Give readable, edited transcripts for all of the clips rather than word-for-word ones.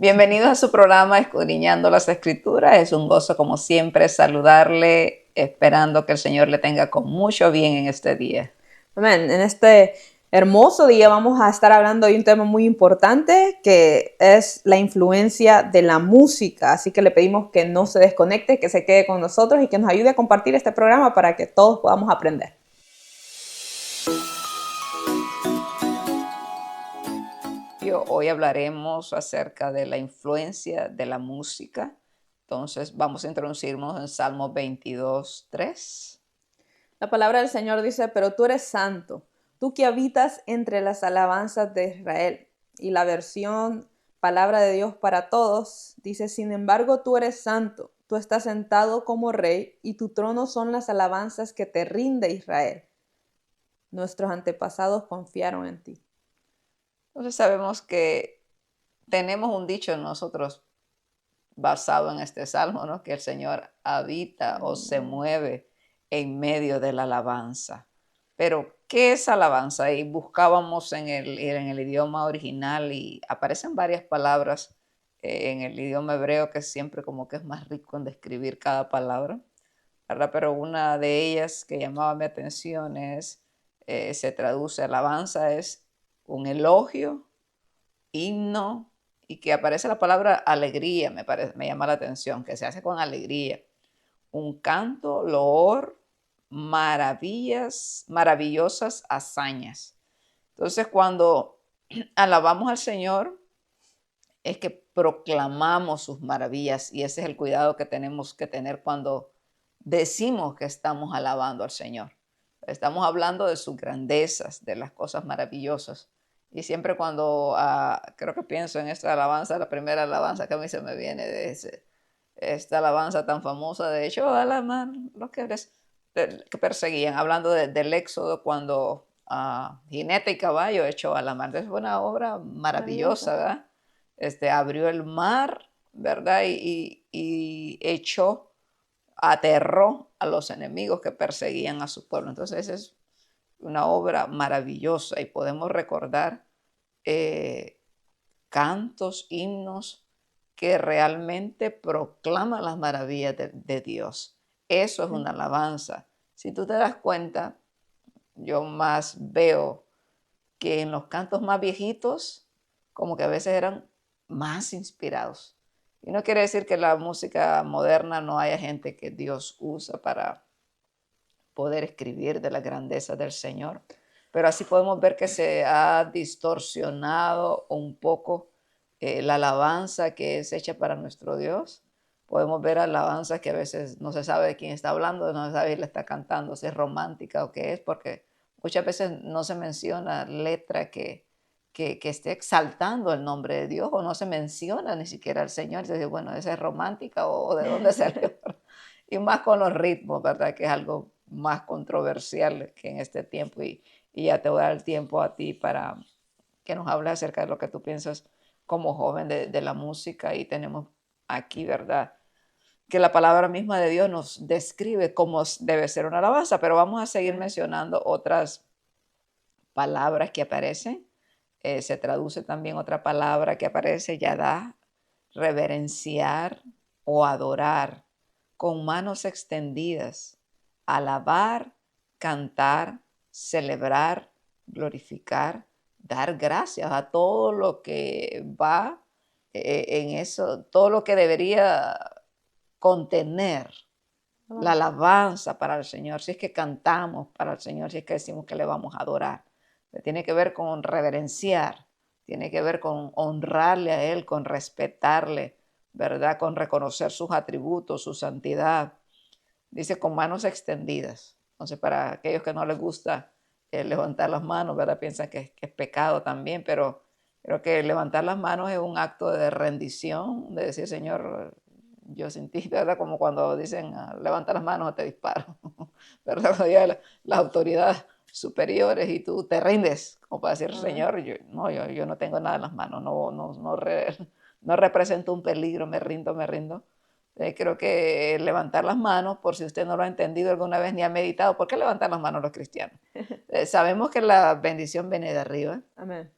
Bienvenidos a su programa Escudriñando las Escrituras. Es un gozo, como siempre, saludarle, esperando que el Señor le tenga con mucho bien en este día. Amén. En este hermoso día vamos a estar hablando de un tema muy importante que es la influencia de la música. Así que le pedimos que no se desconecte, que se quede con nosotros y que nos ayude a compartir este programa para que todos podamos aprender. Hoy hablaremos acerca de la influencia de la música. Entonces vamos a introducirnos en Salmo 22:3. La palabra del Señor dice, pero tú eres santo, tú que habitas entre las alabanzas de Israel. Y la versión Palabra de Dios para Todos dice, sin embargo, tú eres santo, tú estás sentado como rey y tu trono son las alabanzas que te rinde Israel. Nuestros antepasados confiaron en ti. Entonces sabemos que tenemos un dicho nosotros basado en este salmo, ¿no? Que el Señor habita o se mueve en medio de la alabanza. Pero, ¿qué es alabanza? Y buscábamos en el idioma original y aparecen varias palabras en el idioma hebreo que siempre como que es más rico en describir cada palabra, ¿verdad? Pero una de ellas que llamaba mi atención se traduce, alabanza es un elogio, himno, y que aparece la palabra alegría, me llama la atención, que se hace con alegría. Un canto, loor, maravillas, maravillosas hazañas. Entonces, cuando alabamos al Señor, es que proclamamos sus maravillas, y ese es el cuidado que tenemos que tener cuando decimos que estamos alabando al Señor. Estamos hablando de sus grandezas, de las cosas maravillosas. Y siempre cuando creo que pienso en esta alabanza, la primera alabanza que a mí se me viene esta alabanza tan famosa de hecho alabar los que perseguían, hablando del éxodo cuando jinete y caballo echó a la mar. Es una obra maravillosa, Maravilloso. ¿verdad? Abrió el mar, ¿verdad? Y echó, aterró a los enemigos que perseguían a su pueblo. Entonces es una obra maravillosa y podemos recordar eh, cantos, himnos que realmente proclaman las maravillas de Dios. Eso es una alabanza. Si tú te das cuenta, yo más veo que en los cantos más viejitos, como que a veces eran más inspirados. Y no quiere decir que la música moderna no haya gente que Dios usa para poder escribir de la grandeza del Señor, pero así podemos ver que se ha distorsionado un poco la alabanza que es hecha para nuestro Dios. Podemos ver alabanzas que a veces no se sabe de quién está hablando, no se sabe si le está cantando, si es romántica o qué es, porque muchas veces no se menciona letra que esté exaltando el nombre de Dios, o no se menciona ni siquiera al Señor. Entonces, bueno, ¿esa es romántica o de dónde salió? Y más con los ritmos, ¿verdad? Que es algo más controversial que en este tiempo. Y ya te voy a dar el tiempo a ti para que nos hables acerca de lo que tú piensas como joven de la música. Y tenemos aquí, ¿verdad? Que la palabra misma de Dios nos describe cómo debe ser una alabanza, pero vamos a seguir mencionando otras palabras que aparecen. Se traduce también otra palabra que aparece, yadá, reverenciar o adorar, con manos extendidas, alabar, cantar, celebrar, glorificar, dar gracias a todo lo que va en eso, todo lo que debería contener la alabanza para el Señor, si es que cantamos para el Señor, si es que decimos que le vamos a adorar. Tiene que ver con reverenciar, tiene que ver con honrarle a Él, con respetarle, ¿verdad? Con reconocer sus atributos, su santidad. Dice con manos extendidas. Entonces, para aquellos que no les gusta levantar las manos, ¿verdad? Piensan que es pecado también, pero creo que levantar las manos es un acto de rendición, de decir, Señor, yo sin ti, ¿verdad? Como cuando dicen, levanta las manos o te disparo, ¿verdad? Cuando llegan las autoridades superiores y tú te rindes, como para decir, Amén. Señor, yo no tengo nada en las manos, no represento un peligro, me rindo, me rindo. Creo que levantar las manos, por si usted no lo ha entendido alguna vez ni ha meditado, ¿por qué levantar las manos los cristianos? Sabemos que la bendición viene de arriba. Amén.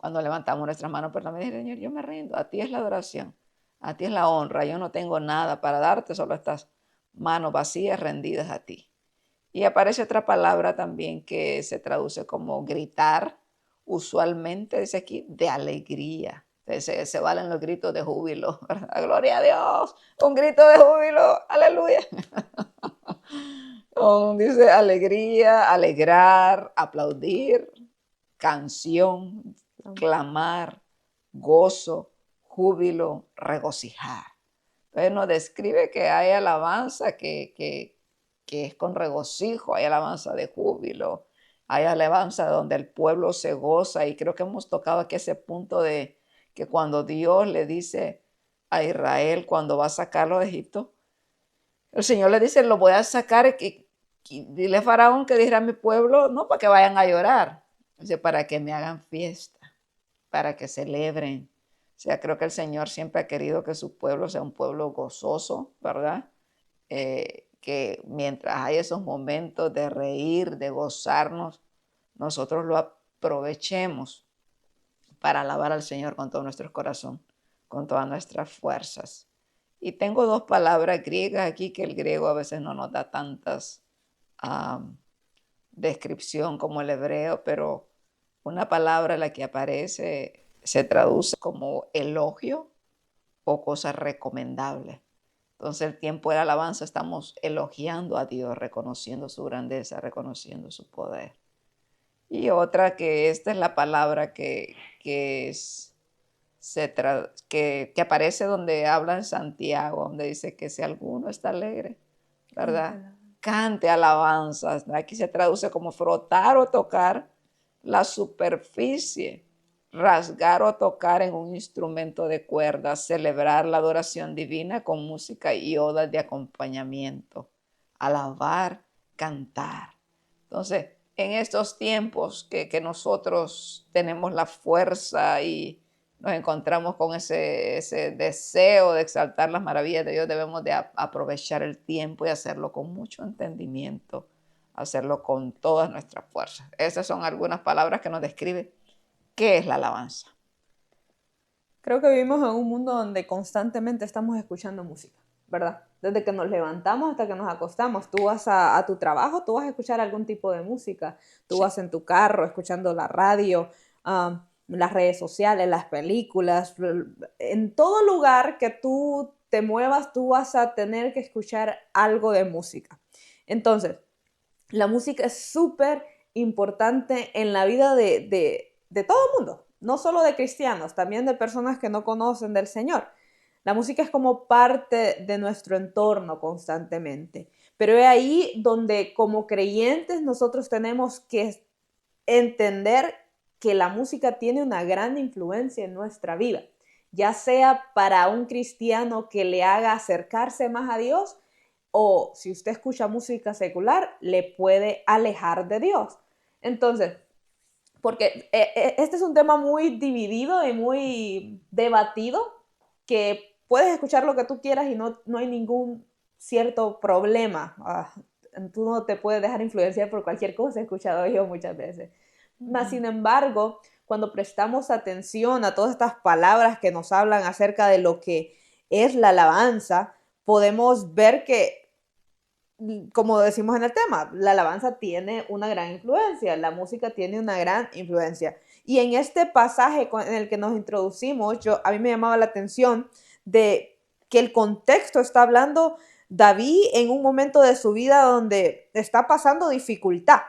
cuando levantamos nuestras manos por la mañana, Señor, yo me rindo, a ti es la adoración, a ti es la honra, yo no tengo nada para darte, solo estas manos vacías rendidas a ti. Y aparece otra palabra también que se traduce como gritar, usualmente dice aquí, de alegría. Entonces, se valen los gritos de júbilo, ¿verdad? Gloria a Dios, un grito de júbilo, aleluya. Dice alegría, alegrar, aplaudir, canción, clamar, gozo, júbilo, regocijar. Entonces nos describe que hay alabanza que es con regocijo, hay alabanza de júbilo, hay alabanza donde el pueblo se goza, y creo que hemos tocado aquí ese punto de que cuando Dios le dice a Israel cuando va a sacarlo de Egipto, el Señor le dice, lo voy a sacar, y dile a Faraón que dijera a mi pueblo, no para que vayan a llorar, dice, para que me hagan fiesta, para que celebren. O sea, creo que el Señor siempre ha querido que su pueblo sea un pueblo gozoso, ¿verdad? Que mientras hay esos momentos de reír, de gozarnos, nosotros lo aprovechemos para alabar al Señor con todo nuestro corazón, con todas nuestras fuerzas. Y tengo dos palabras griegas aquí que el griego a veces no nos da tantas descripción como el hebreo, pero una palabra la que aparece se traduce como elogio o cosa recomendable. Entonces el tiempo de alabanza estamos elogiando a Dios, reconociendo su grandeza, reconociendo su poder. Y otra que esta es la palabra que aparece donde habla en Santiago, donde dice que si alguno está alegre, ¿verdad? Cante alabanzas. Aquí se traduce como frotar o tocar la superficie, rasgar o tocar en un instrumento de cuerdas, celebrar la adoración divina con música y odas de acompañamiento, alabar, cantar. Entonces, en estos tiempos que nosotros tenemos la fuerza y nos encontramos con ese deseo de exaltar las maravillas de Dios, debemos de aprovechar el tiempo y hacerlo con mucho entendimiento, hacerlo con todas nuestras fuerzas. Esas son algunas palabras que nos describen qué es la alabanza. Creo que vivimos en un mundo donde constantemente estamos escuchando música, ¿verdad? Desde que nos levantamos hasta que nos acostamos, tú vas a tu trabajo, tú vas a escuchar algún tipo de música, tú Sí. vas en tu carro escuchando la radio, las redes sociales, las películas, en todo lugar que tú te muevas, tú vas a tener que escuchar algo de música. Entonces, la música es súper importante en la vida de todo el mundo, no solo de cristianos, también de personas que no conocen del Señor. La música es como parte de nuestro entorno constantemente, pero es ahí donde como creyentes nosotros tenemos que entender que la música tiene una gran influencia en nuestra vida, ya sea para un cristiano que le haga acercarse más a Dios, o si usted escucha música secular, le puede alejar de Dios. Entonces, porque este es un tema muy dividido y muy debatido, que puedes escuchar lo que tú quieras y no hay ningún cierto problema. Tú no te puedes dejar influenciar por cualquier cosa, he escuchado yo muchas veces. Mas, sin embargo, cuando prestamos atención a todas estas palabras que nos hablan acerca de lo que es la alabanza, podemos ver que, como decimos en el tema, la alabanza tiene una gran influencia, la música tiene una gran influencia. Y en este pasaje en el que nos introducimos, a mí me llamaba la atención de que el contexto está hablando David en un momento de su vida donde está pasando dificultad.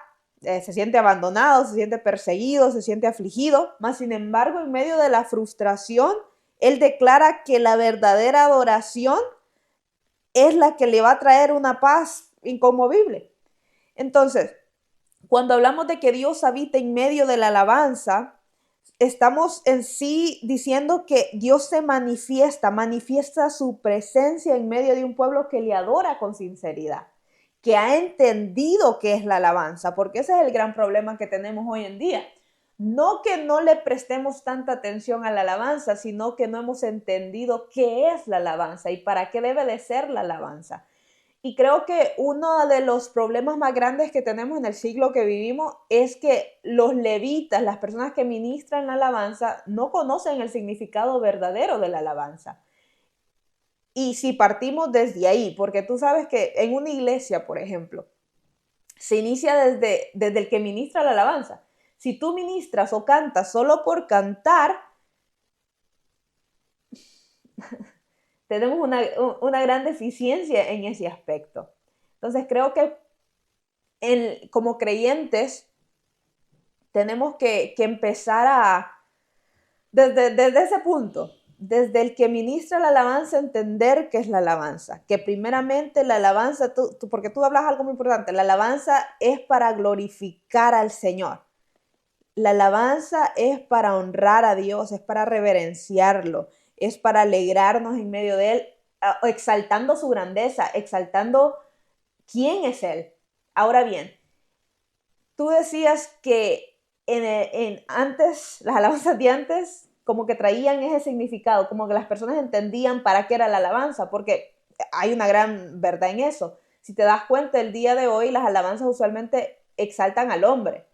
Se siente abandonado, se siente perseguido, se siente afligido, mas sin embargo, en medio de la frustración, él declara que la verdadera adoración es la que le va a traer una paz inconmovible. Entonces, cuando hablamos de que Dios habita en medio de la alabanza, estamos en sí diciendo que Dios se manifiesta su presencia en medio de un pueblo que le adora con sinceridad, que ha entendido qué es la alabanza, porque ese es el gran problema que tenemos hoy en día. No que no le prestemos tanta atención a la alabanza, sino que no hemos entendido qué es la alabanza y para qué debe de ser la alabanza. Y creo que uno de los problemas más grandes que tenemos en el siglo que vivimos es que los levitas, las personas que ministran la alabanza, no conocen el significado verdadero de la alabanza. Y si partimos desde ahí, porque tú sabes que en una iglesia, por ejemplo, se inicia desde el que ministra la alabanza. Si tú ministras o cantas solo por cantar, tenemos una gran deficiencia en ese aspecto. Entonces creo que como creyentes tenemos que empezar desde ese punto, desde el que ministra la alabanza, entender qué es la alabanza. Que primeramente la alabanza, porque tú hablas algo muy importante, la alabanza es para glorificar al Señor. La alabanza es para honrar a Dios, es para reverenciarlo, es para alegrarnos en medio de Él, exaltando su grandeza, exaltando quién es Él. Ahora bien, tú decías que antes, las alabanzas de antes, como que traían ese significado, como que las personas entendían para qué era la alabanza, porque hay una gran verdad en eso. Si te das cuenta, el día de hoy las alabanzas usualmente exaltan al hombre Sí.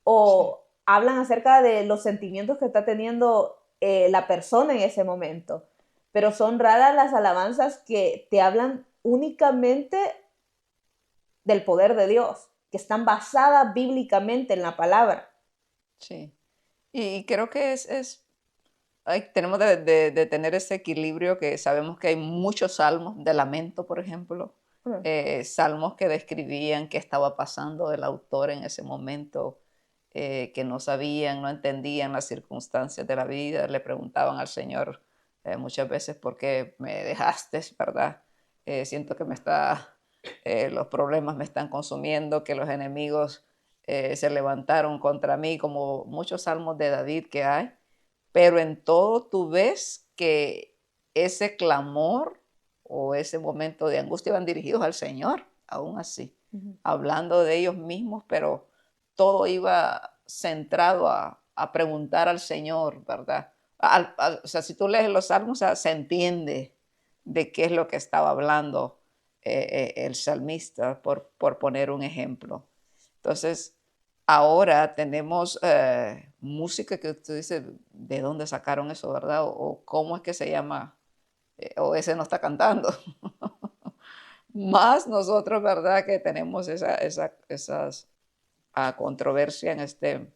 o hablan acerca de los sentimientos que está teniendo la persona en ese momento. Pero son raras las alabanzas que te hablan únicamente del poder de Dios, que están basadas bíblicamente en la palabra. Sí. Y creo que tenemos de tener ese equilibrio que sabemos que hay muchos salmos de lamento, por ejemplo, salmos que describían qué estaba pasando el autor en ese momento, que no sabían, no entendían las circunstancias de la vida, le preguntaban al Señor muchas veces por qué me dejaste, ¿verdad? Siento que los problemas me están consumiendo, que los enemigos se levantaron contra mí, como muchos salmos de David que hay, pero en todo tú ves que ese clamor o ese momento de angustia van dirigidos al Señor, aún así, Ujú. hablando de ellos mismos, pero todo iba centrado a preguntar al Señor, ¿verdad? O sea, si tú lees los salmos, o sea, se entiende de qué es lo que estaba hablando el salmista, por poner un ejemplo. Entonces, ahora tenemos música que usted dice, ¿de dónde sacaron eso, verdad? O cómo es que se llama, o ese no está cantando. Más nosotros, ¿verdad? Que tenemos esas controversia en este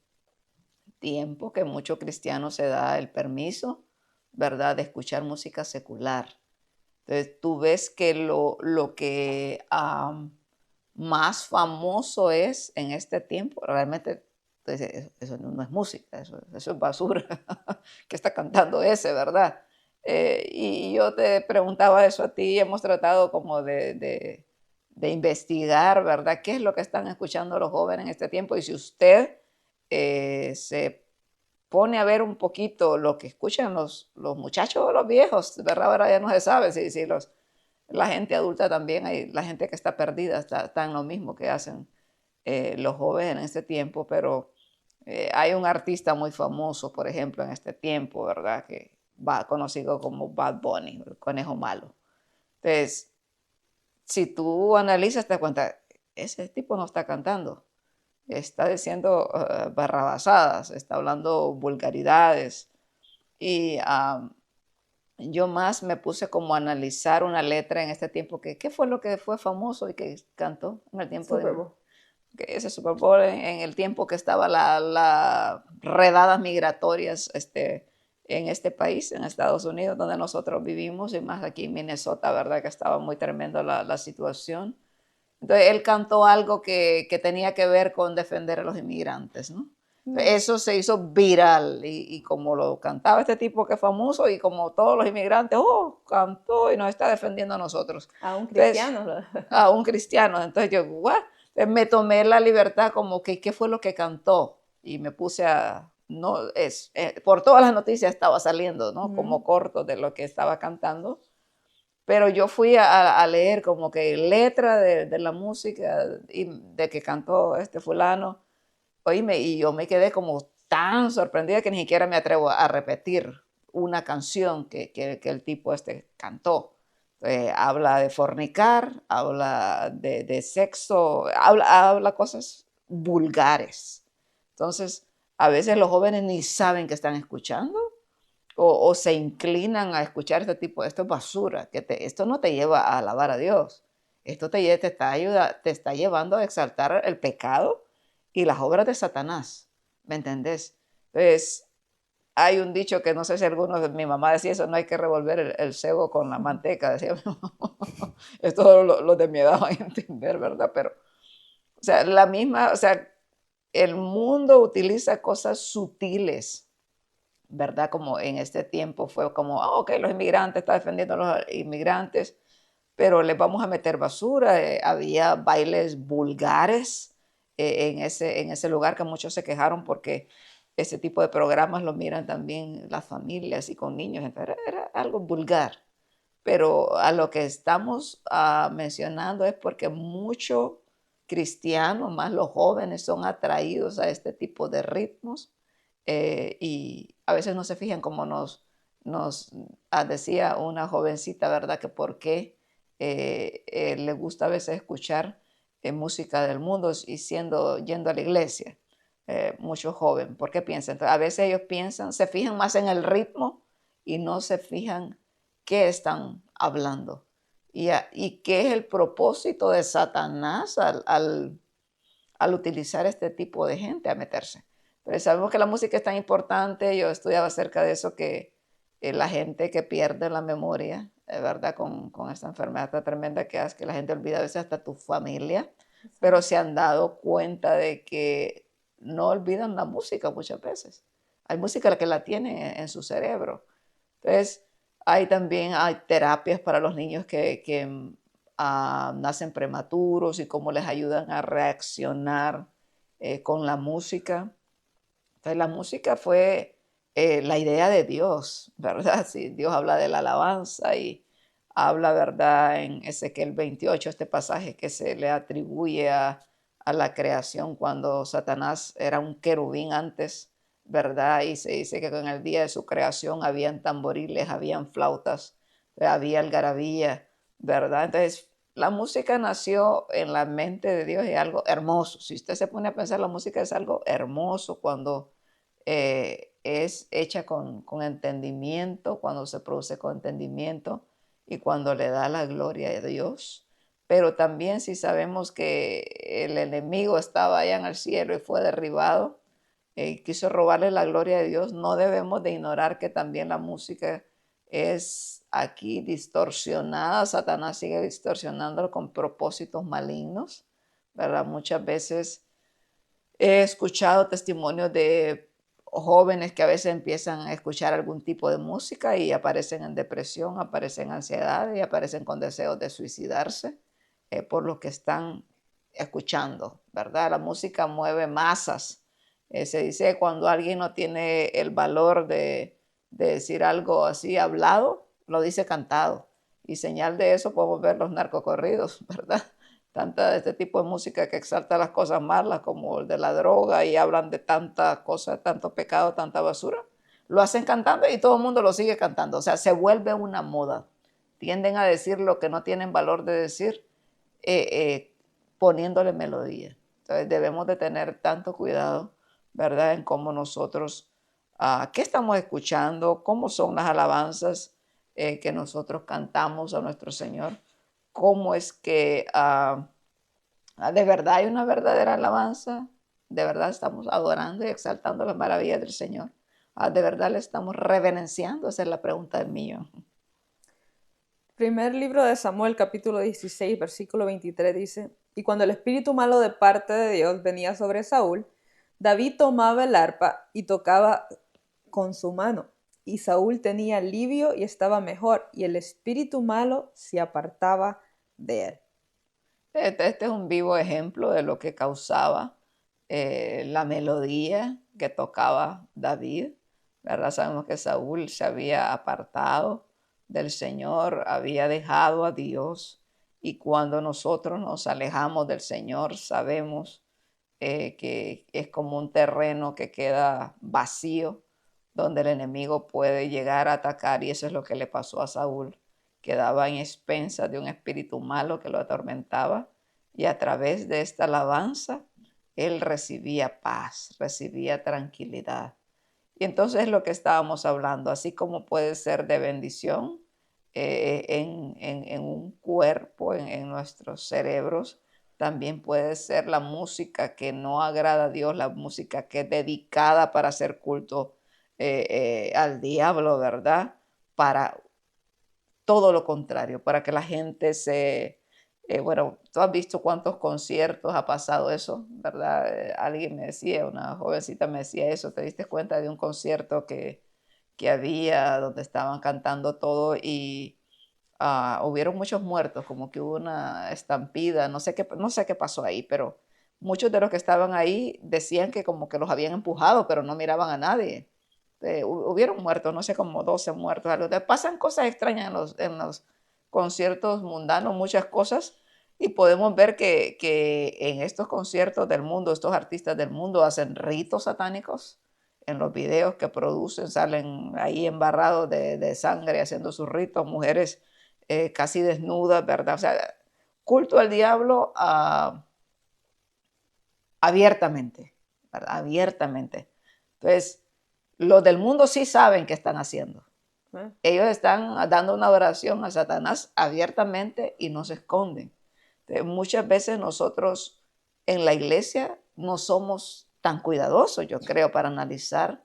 tiempo, que muchos cristianos se da el permiso, ¿verdad? De escuchar música secular. Entonces, tú ves que lo que más famoso es en este tiempo, realmente, entonces, eso no es música, eso es basura. ¿Qué está cantando ese, verdad? Y yo te preguntaba eso a ti, y hemos tratado como de investigar, ¿verdad? ¿Qué es lo que están escuchando los jóvenes en este tiempo? Y si usted se pone a ver un poquito lo que escuchan los muchachos o los viejos, ¿verdad? Ahora ya no se sabe si la gente adulta también, hay la gente que está perdida, está en lo mismo que hacen los jóvenes en este tiempo, pero hay un artista muy famoso, por ejemplo, en este tiempo, ¿verdad? Que va conocido como Bad Bunny, el conejo malo. Entonces, si tú analizas, te das cuenta, ese tipo no está cantando, está diciendo barrabasadas, está hablando vulgaridades. Y yo más me puse como a analizar una letra en este tiempo, que qué fue lo que fue famoso y que cantó en el tiempo Super de Bowl. que ese Super Bowl, en el tiempo que estaba la redadas migratorias en este país, en Estados Unidos, donde nosotros vivimos, y más aquí en Minnesota, ¿verdad? Que estaba muy tremendo la situación. Entonces, él cantó algo que tenía que ver con defender a los inmigrantes, ¿no? Mm. Eso se hizo viral y como lo cantaba este tipo que es famoso y como todos los inmigrantes, oh, cantó y nos está defendiendo a nosotros. A un Entonces, cristiano. a un cristiano. Entonces yo, ¿what? Me tomé la libertad como que, ¿qué fue lo que cantó? Y me puse no, por todas las noticias estaba saliendo, ¿no? Como Ujú. corto de lo que estaba cantando. Pero yo fui a leer como que letra de la música y de que cantó este fulano, oíme, y yo me quedé como tan sorprendida que ni siquiera me atrevo a repetir una canción que el tipo este cantó. Habla de fornicar, habla de sexo, habla cosas vulgares. Entonces, a veces los jóvenes ni saben que están escuchando o se inclinan a escuchar este tipo, esto es basura, esto no te lleva a alabar a Dios, esto te está llevando a exaltar el pecado y las obras de Satanás, ¿me entendés? Entonces, hay un dicho que no sé si algunos, mi mamá decía eso, no hay que revolver el cebo con la manteca, decía mi mamá. Esto los de mi edad van a entender, ¿verdad? Pero, o sea, o sea, el mundo utiliza cosas sutiles, ¿verdad? Como en este tiempo fue como, ok, los inmigrantes, está defendiendo a los inmigrantes, pero les vamos a meter basura. Había bailes vulgares en ese lugar que muchos se quejaron porque ese tipo de programas lo miran también las familias y con niños, entonces era algo vulgar. Pero a lo que estamos mencionando es porque muchos cristianos, más los jóvenes, son atraídos a este tipo de ritmos y a veces no se fijan como nos decía una jovencita, ¿verdad? Que por qué le gusta a veces escuchar música del mundo y yendo a la iglesia. Mucho joven, ¿por qué piensan? Entonces, a veces ellos piensan, se fijan más en el ritmo y no se fijan qué están hablando y qué es el propósito de Satanás al utilizar este tipo de gente a meterse. Pero sabemos que la música es tan importante. Yo estudiaba acerca de eso, que la gente que pierde la memoria, ¿verdad? Con esta enfermedad tan tremenda que hace que la gente olvida a veces hasta tu familia, pero se han dado cuenta de que no olvidan la música muchas veces. Hay música que la tienen en su cerebro. Entonces, hay terapias para los niños que nacen prematuros y cómo les ayudan a reaccionar con la música. Entonces, la música fue la idea de Dios, ¿verdad? Sí, Dios habla de la alabanza y habla, ¿verdad? En Ezequiel 28, este pasaje que se le atribuye a la creación cuando Satanás era un querubín antes, ¿verdad? Y se dice que en el día de su creación habían tamboriles, habían flautas, había algarabía, ¿verdad? Entonces, la música nació en la mente de Dios y algo hermoso. Si usted se pone a pensar, la música es algo hermoso cuando es hecha con entendimiento, cuando se produce con entendimiento y cuando le da la gloria a Dios. Pero también si sabemos que el enemigo estaba allá en el cielo y fue derribado, quiso robarle la gloria de Dios, no debemos de ignorar que también la música es aquí distorsionada. Satanás sigue distorsionándolo con propósitos malignos, ¿verdad? Muchas veces he escuchado testimonios de jóvenes que a veces empiezan a escuchar algún tipo de música y aparecen en depresión, aparecen en ansiedad y aparecen con deseos de suicidarse por lo que están escuchando, ¿verdad? La música mueve masas. Se dice cuando alguien no tiene el valor de decir algo así hablado, lo dice cantado. Y señal de eso podemos ver los narcocorridos, ¿verdad? Tanta de este tipo de música que exalta las cosas malas como el de la droga y hablan de tanta cosa, tanto pecado, tanta basura. Lo hacen cantando y todo el mundo lo sigue cantando. O sea, se vuelve una moda. Tienden a decir lo que no tienen valor de decir eh, eh, poniéndole melodía. Entonces debemos de tener tanto cuidado, ¿verdad? En cómo nosotros, qué estamos escuchando, cómo son las alabanzas que nosotros cantamos a nuestro Señor, cómo es que de verdad hay una verdadera alabanza, de verdad estamos adorando y exaltando las maravillas del Señor. De verdad le estamos reverenciando, esa es la pregunta del millón. Primer libro de Samuel, capítulo 16, versículo 23 dice, y cuando el espíritu malo de parte de Dios venía sobre Saúl, David tomaba el arpa y tocaba con su mano, y Saúl tenía alivio y estaba mejor, y el espíritu malo se apartaba de él. Este es un vivo ejemplo de lo que causaba la melodía que tocaba David, ¿verdad? Sabemos que Saúl se había apartado del Señor, había dejado a Dios, y cuando nosotros nos alejamos del Señor, sabemos que es como un terreno que queda vacío, donde el enemigo puede llegar a atacar, y eso es lo que le pasó a Saúl. quedaba en expensas de un espíritu malo que lo atormentaba, y a través de esta alabanza él recibía paz, recibía tranquilidad. Y entonces lo que estábamos hablando, así como puede ser de bendición en un cuerpo, en nuestros cerebros, también puede ser la música que no agrada a Dios, la música que es dedicada para hacer culto al diablo, ¿verdad? Para todo lo contrario, para que la gente bueno, tú has visto cuántos conciertos ha pasado eso, ¿verdad? Alguien me decía, una jovencita me decía eso, ¿te diste cuenta de un concierto que había donde estaban cantando todo y hubieron muchos muertos, como que hubo una estampida, no sé qué pasó ahí, pero muchos de los que estaban ahí decían que como que los habían empujado, pero no miraban a nadie. Hubieron muertos, no sé, como 12 muertos. Pasan cosas extrañas en los conciertos mundanos, muchas cosas, y podemos ver que en estos conciertos del mundo, estos artistas del mundo hacen ritos satánicos. En los videos que producen salen ahí embarrados de sangre haciendo sus ritos, mujeres casi desnudas, ¿verdad? O sea, culto al diablo abiertamente, ¿verdad? Abiertamente. Entonces, los del mundo sí saben qué están haciendo. ¿eh? Ellos están dando una adoración a Satanás abiertamente y no se esconden. Entonces, muchas veces nosotros en la iglesia no somos tan cuidadosos, yo creo, para analizar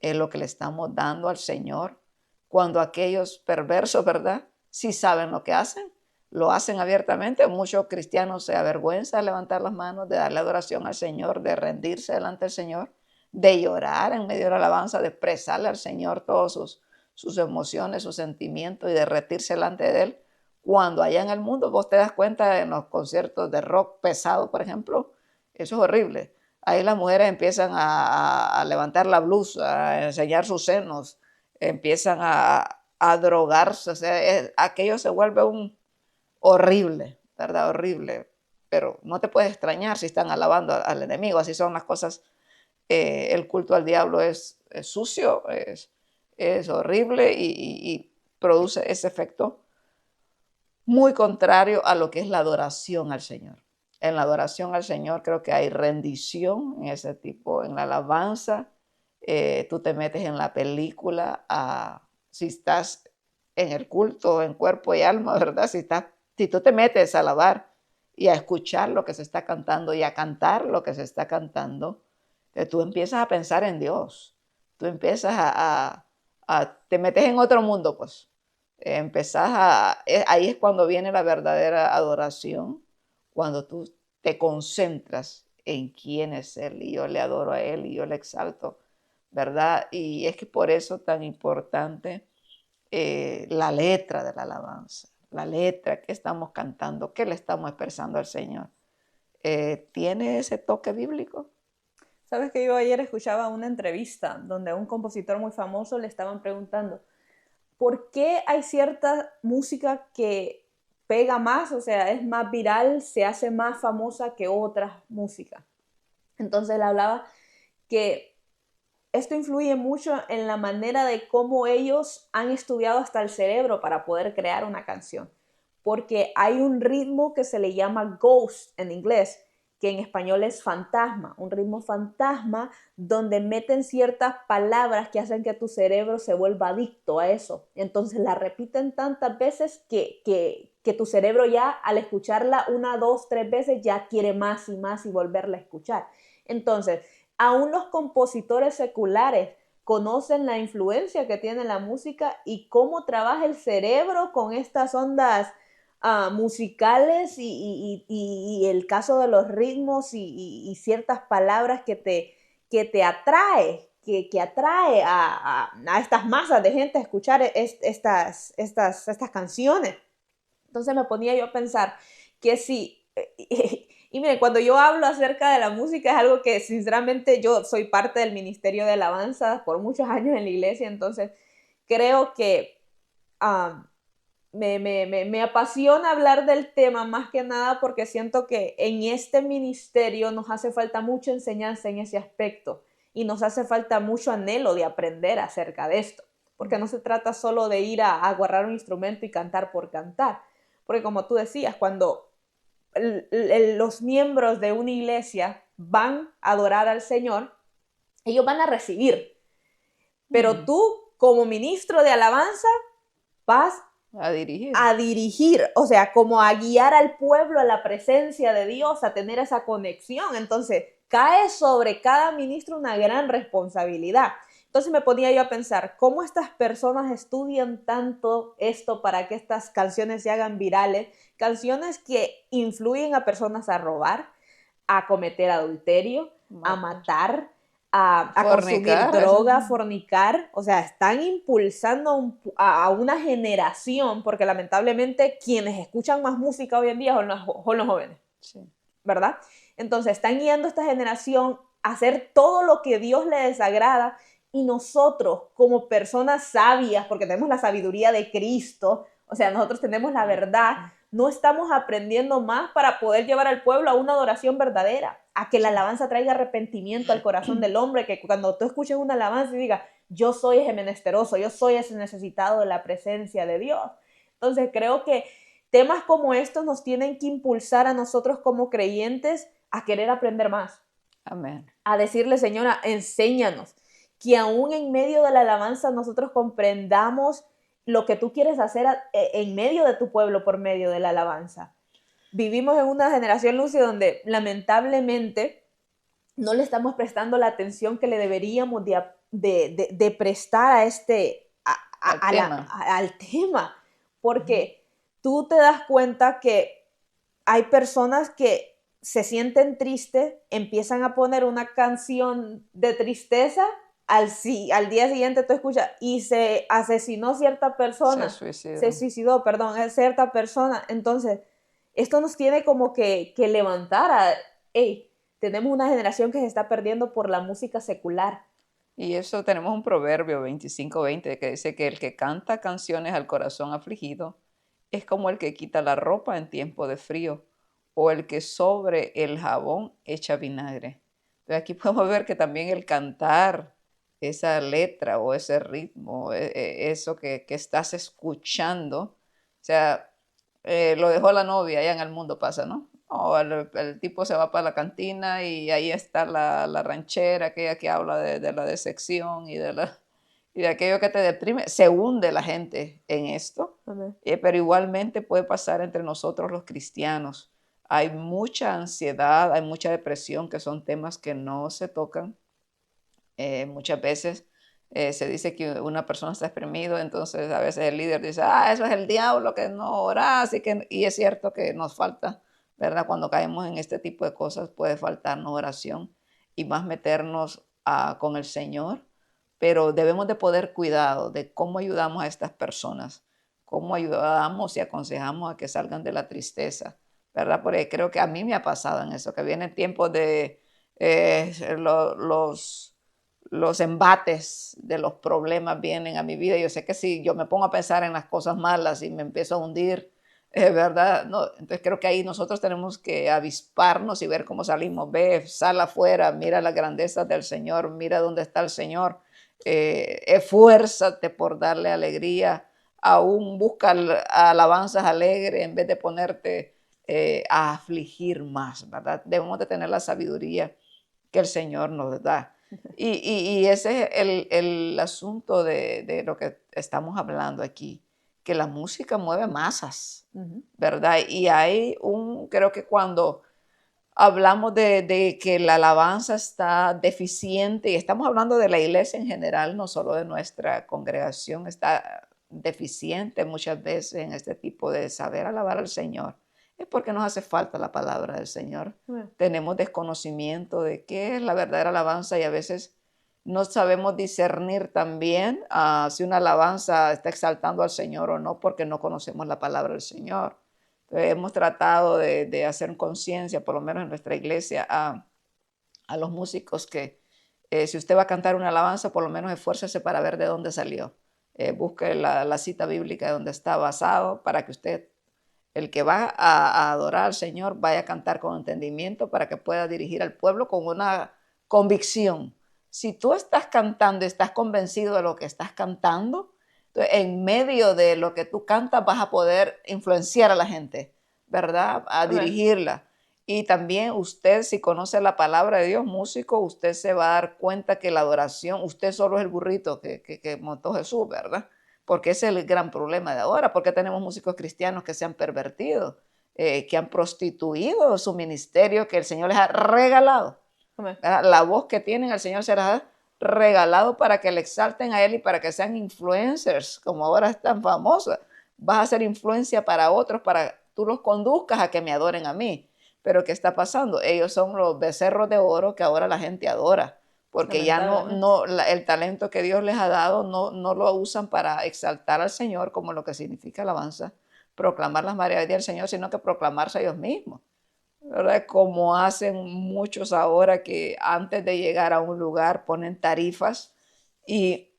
lo que le estamos dando al Señor, cuando aquellos perversos, ¿verdad? Sí saben lo que hacen, lo hacen abiertamente. Muchos cristianos se avergüenzan de levantar las manos, de darle adoración al Señor, de rendirse delante del Señor, de llorar en medio de la alabanza, de expresarle al Señor todos sus emociones, sus sentimientos y derretirse delante de Él. Cuando allá en el mundo vos te das cuenta en los conciertos de rock pesado, por ejemplo, eso es horrible. Ahí las mujeres empiezan a levantar la blusa, a enseñar sus senos, empiezan a drogarse, o sea, aquello se vuelve un horrible, ¿verdad? Horrible. Pero no te puedes extrañar si están alabando al enemigo, así son las cosas. El culto al diablo es sucio, es horrible y produce ese efecto muy contrario a lo que es la adoración al Señor. En la adoración al Señor creo que hay rendición en ese tipo, en la alabanza. Tú te metes en la película, si estás en el culto, en cuerpo y alma, ¿verdad? Si tú te metes a alabar y a escuchar lo que se está cantando y a cantar lo que se está cantando, tú empiezas a pensar en Dios. Tú empiezas te metes en otro mundo, pues ahí es cuando viene la verdadera adoración, cuando tú te concentras en quién es Él y yo le adoro a Él y yo le exalto, ¿verdad? Y es que por eso tan importante la letra de la alabanza, la letra que estamos cantando, que le estamos expresando al Señor. ¿Tiene ese toque bíblico? Sabes que yo ayer escuchaba una entrevista donde a un compositor muy famoso le estaban preguntando, ¿por qué hay cierta música que pega más, o sea, es más viral, se hace más famosa que otras músicas? Entonces él hablaba que esto influye mucho en la manera de cómo ellos han estudiado hasta el cerebro para poder crear una canción. Porque hay un ritmo que se le llama ghost en inglés, que en español es fantasma, un ritmo fantasma donde meten ciertas palabras que hacen que tu cerebro se vuelva adicto a eso. Entonces la repiten tantas veces que tu cerebro ya al escucharla una, dos, tres veces ya quiere más y volverla a escuchar. Entonces, aún los compositores seculares conocen la influencia que tiene la música y cómo trabaja el cerebro con estas ondas musicales y el caso de los ritmos y ciertas palabras que te atrae, que atrae a estas masas de gente a escuchar estas canciones. Entonces me ponía yo a pensar que si, y miren, cuando yo hablo acerca de la música es algo que sinceramente yo soy parte del Ministerio de Alabanza por muchos años en la iglesia, entonces creo que um, me apasiona hablar del tema más que nada porque siento que en este ministerio nos hace falta mucha enseñanza en ese aspecto y nos hace falta mucho anhelo de aprender acerca de esto. porque no se trata solo de ir a agarrar un instrumento y cantar por cantar, porque como tú decías, cuando los miembros de una iglesia van a adorar al Señor, ellos van a recibir, pero tú como ministro de alabanza vas A dirigir. a dirigir, o sea, como a guiar al pueblo a la presencia de Dios, a tener esa conexión. Entonces, cae sobre cada ministro una gran responsabilidad. Entonces me ponía yo a pensar, ¿cómo estas personas estudian tanto esto para que estas canciones se hagan virales? Canciones que influyen a personas a robar, a cometer adulterio, a matar, a consumir Fornicar, eso droga, sí. fornicar. O sea, están impulsando a una generación, porque lamentablemente quienes escuchan más música hoy en día son los jóvenes, Sí. ¿verdad? Entonces están guiando a esta generación a hacer todo lo que Dios le desagrada, y nosotros como personas sabias, porque tenemos la sabiduría de Cristo, o sea, nosotros tenemos la verdad, no estamos aprendiendo más para poder llevar al pueblo a una adoración verdadera, a que la alabanza traiga arrepentimiento al corazón del hombre, que cuando tú escuches una alabanza y digas, yo soy ese menesteroso, yo soy ese necesitado de la presencia de Dios. Entonces creo que temas como estos nos tienen que impulsar a nosotros como creyentes a querer aprender más, Amén. a decirle, Señora, enséñanos, que aún en medio de la alabanza nosotros comprendamos lo que tú quieres hacer en medio de tu pueblo por medio de la alabanza. Vivimos en una generación, Lucy, donde lamentablemente no le estamos prestando la atención que le deberíamos de prestar a Al tema. al tema, porque tú te das cuenta que hay personas que se sienten tristes, empiezan a poner una canción de tristeza, al día siguiente tú escuchas, y se asesinó cierta Se persona, se suicidó. suicidó, perdón, es cierta persona. Entonces, esto nos tiene como que levantar a, hey, tenemos una generación que se está perdiendo por la música secular. Y eso tenemos un proverbio 25:20 que dice que el que canta canciones al corazón afligido es como el que quita la ropa en tiempo de frío o el que sobre el jabón echa vinagre. Entonces aquí podemos ver que también el cantar esa letra o ese ritmo, eso que estás escuchando, o sea, lo dejó la novia, allá en el mundo pasa, ¿no? O el tipo se va para la cantina y ahí está la ranchera, aquella que habla de la decepción y de aquello que te deprime. Se hunde la gente en esto, Amén. pero igualmente puede pasar entre nosotros los cristianos. Hay mucha ansiedad, hay mucha depresión, que son temas que no se tocan. Muchas veces se dice que una persona está deprimido, entonces a veces el líder dice, eso es el diablo, que no oras, y es cierto que nos falta, ¿verdad? Cuando caemos en este tipo de cosas puede faltarnos oración y más meternos con el Señor, pero debemos de poder cuidado de cómo ayudamos a estas personas, cómo ayudamos y aconsejamos a que salgan de la tristeza, ¿verdad? Porque creo que a mí me ha pasado en eso, que vienen tiempos de los embates de los problemas vienen a mi vida. Yo sé que si yo me pongo a pensar en las cosas malas y me empiezo a hundir, ¿verdad? No, entonces creo que ahí nosotros tenemos que avisparnos y ver cómo salimos. Ve, sal afuera, mira las grandezas del Señor, mira dónde está el Señor. Esfuérzate por darle alegría. Aún busca alabanzas alegres en vez de ponerte a afligir más, ¿verdad? Debemos de tener la sabiduría que el Señor nos da. Y ese es el asunto de lo que estamos hablando aquí, que la música mueve masas, ¿verdad? Y hay creo que cuando hablamos de que la alabanza está deficiente, y estamos hablando de la iglesia en general, no solo de nuestra congregación, está deficiente muchas veces en este tipo de saber alabar al Señor, es porque nos hace falta la palabra del Señor. Amén. Tenemos desconocimiento de qué es la verdadera alabanza y a veces no sabemos discernir también si una alabanza está exaltando al Señor o no, porque no conocemos la palabra del Señor. Hemos tratado de hacer conciencia, por lo menos en nuestra iglesia, a los músicos que si usted va a cantar una alabanza, por lo menos esfuércese para ver de dónde salió. Busque la cita bíblica de donde está basado para que usted, el que va a adorar al Señor, vaya a cantar con entendimiento para que pueda dirigir al pueblo con una convicción Si tú estás cantando y estás convencido de lo que estás cantando, entonces en medio de lo que tú cantas vas a poder influenciar a la gente, ¿verdad? A Amén. dirigirla. Y también usted, si conoce la palabra de Dios, músico, usted se va a dar cuenta que la adoración, usted solo es el burrito que montó Jesús, ¿verdad? Porque ese es el gran problema de ahora, porque tenemos músicos cristianos que se han pervertido, que han prostituido su ministerio que el Señor les ha regalado. Amén. La voz que tienen el Señor se las ha regalado para que le exalten a Él y para que sean influencers, como ahora es tan famosa. Vas a ser influencia para otros, para tú los conduzcas a que me adoren a mí. Pero ¿qué está pasando? Ellos son los becerros de oro que ahora la gente adora, porque ya Lamentablemente. el talento que Dios les ha dado no lo usan para exaltar al Señor como lo que significa alabanza, proclamar las maravillas del Señor, sino que proclamarse a ellos mismos, ¿verdad? Como hacen muchos ahora que antes de llegar a un lugar ponen tarifas y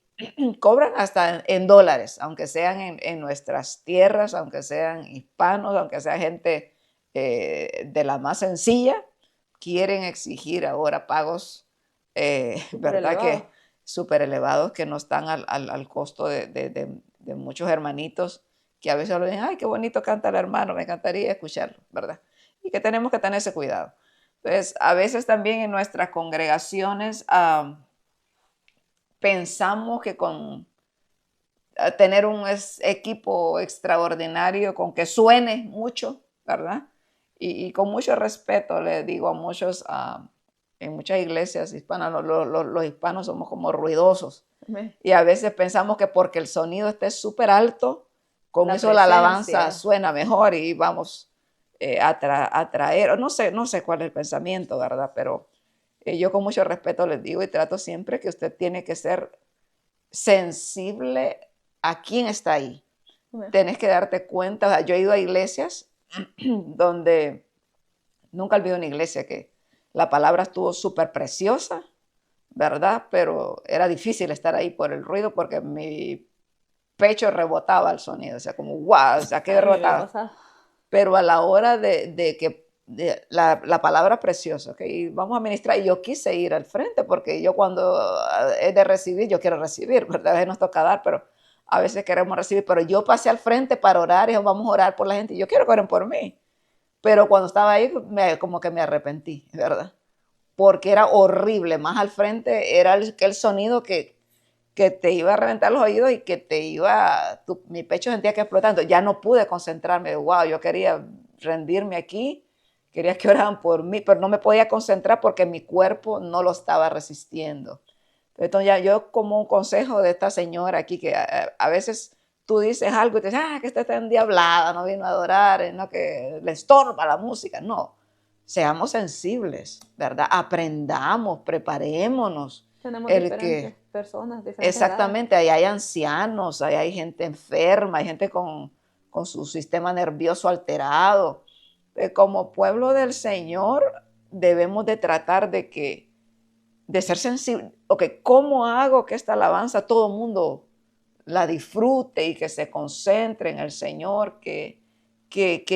cobran hasta en dólares, aunque sean en nuestras tierras, aunque sean hispanos, aunque sea gente de la más sencilla, quieren exigir ahora pagos, Súper ¿verdad? elevado. Que súper elevados que no están al costo de muchos hermanitos que a veces lo dicen, ay, qué bonito canta el hermano, me encantaría escucharlo, ¿verdad? Y que tenemos que tener ese cuidado. Entonces, a veces también en nuestras congregaciones pensamos que con tener un equipo extraordinario, con que suene mucho, ¿verdad? Y con mucho respeto le digo a muchos, en muchas iglesias hispanas, los hispanos somos como ruidosos. Amén. Y a veces pensamos que porque el sonido esté súper alto, con La eso la alabanza presencia. suena mejor y vamos a traer, o no sé cuál es el pensamiento, ¿verdad? Pero yo con mucho respeto les digo y trato siempre que usted tiene que ser sensible a quién está ahí. Amén. Tienes que darte cuenta, o sea, yo he ido a iglesias donde nunca olvido una iglesia que la palabra estuvo súper preciosa, ¿verdad? Pero era difícil estar ahí por el ruido porque mi pecho rebotaba el sonido, o sea, como wow, o sea, que A mí me rebotaba. pasa. Pero a la hora de que la palabra preciosa, ¿ok? Y vamos a ministrar, y yo quise ir al frente porque yo cuando es de recibir, yo quiero recibir, ¿verdad? A veces nos toca dar, pero a veces queremos recibir, pero yo pasé al frente para orar y vamos a orar por la gente, y yo quiero que oren por mí, pero cuando estaba ahí, como que me arrepentí, ¿verdad? Porque era horrible, más al frente era el sonido que te iba a reventar los oídos y que te iba, mi pecho sentía que explotando, ya no pude concentrarme, wow, yo quería rendirme aquí, quería que oraran por mí, pero no me podía concentrar porque mi cuerpo no lo estaba resistiendo. Entonces ya yo como un consejo de esta señora aquí, que a veces tú dices algo y te dices, que esta está endiablada, no vino a adorar, no, que le estorba la música, no, seamos sensibles, ¿verdad? Aprendamos, preparémonos, Tenemos el diferentes que personas, diferentes edades. exactamente, ahí hay ancianos, ahí hay gente enferma, hay gente con su sistema nervioso alterado. Como pueblo del Señor debemos de tratar de ser sensibles. Ok, ¿cómo hago que esta alabanza todo el mundo la disfrute y que se concentre en el Señor, que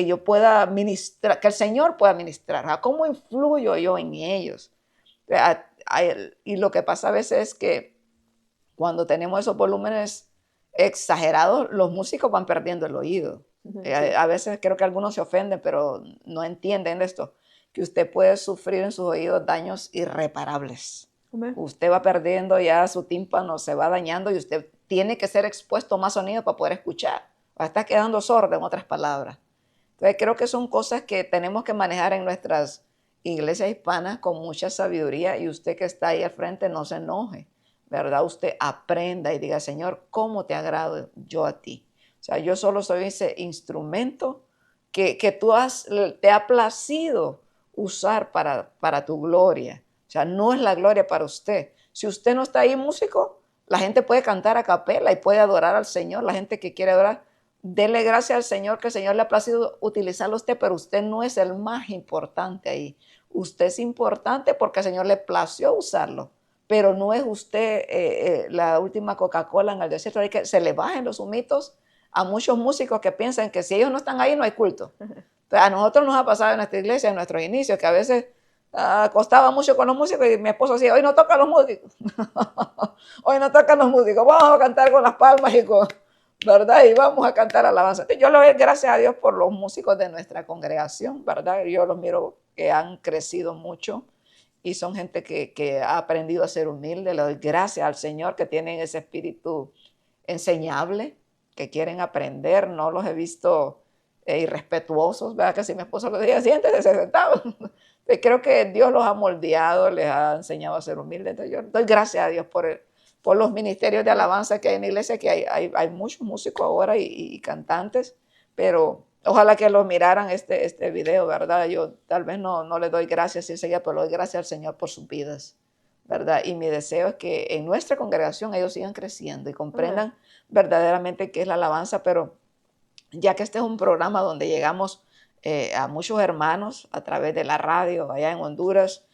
yo pueda ministrar, que el Señor pueda ministrar? ¿Cómo influyo yo en ellos? Y lo que pasa a veces es que cuando tenemos esos volúmenes exagerados, los músicos van perdiendo el oído. Sí. A veces creo que algunos se ofenden, pero no entienden esto, que usted puede sufrir en sus oídos daños irreparables. Amén. Usted va perdiendo ya su tímpano, se va dañando y usted tiene que ser expuesto a más sonido para poder escuchar. Va a estar quedando sordo, en otras palabras. Entonces creo que son cosas que tenemos que manejar en nuestras iglesias hispanas con mucha sabiduría y usted que está ahí al frente no se enoje, ¿verdad? Usted aprenda y diga, Señor, ¿cómo te agrado yo a ti? O sea, yo solo soy ese instrumento que te ha placido usar para tu gloria. O sea, no es la gloria para usted. Si usted no está ahí, músico, la gente puede cantar a capela y puede adorar al Señor, la gente que quiere adorar. Dele gracias al Señor, que el Señor le ha placido utilizarlo a usted, pero usted no es el más importante ahí. Usted es importante porque el Señor le plació usarlo, pero no es usted la última Coca-Cola en el desierto. Hay que se le bajen los humitos a muchos músicos que piensan que si ellos no están ahí no hay culto. Entonces, a nosotros nos ha pasado en nuestra iglesia, en nuestros inicios, que a veces acostaba mucho con los músicos y mi esposo decía, hoy no tocan los músicos, hoy no tocan los músicos, vamos a cantar con las palmas y con, ¿verdad? Y vamos a cantar alabanza. Yo le doy gracias a Dios por los músicos de nuestra congregación, ¿verdad? Yo los miro que han crecido mucho y son gente que ha aprendido a ser humilde. Le doy gracias al Señor que tienen ese espíritu enseñable, que quieren aprender. No los he visto irrespetuosos, ¿verdad? Que si mi esposo les decía, siéntese, se sentaban. Creo que Dios los ha moldeado, les ha enseñado a ser humildes. Entonces yo doy gracias a Dios por los ministerios de alabanza que hay en la iglesia, que hay muchos músicos ahora y cantantes, pero ojalá que los miraran este video, ¿verdad? Yo tal vez no le doy gracias enseguida, pero le doy gracias al Señor por sus vidas, ¿verdad? Y mi deseo es que en nuestra congregación ellos sigan creciendo y comprendan verdaderamente qué es la alabanza, pero ya que este es un programa donde llegamos a muchos hermanos a través de la radio allá en Honduras,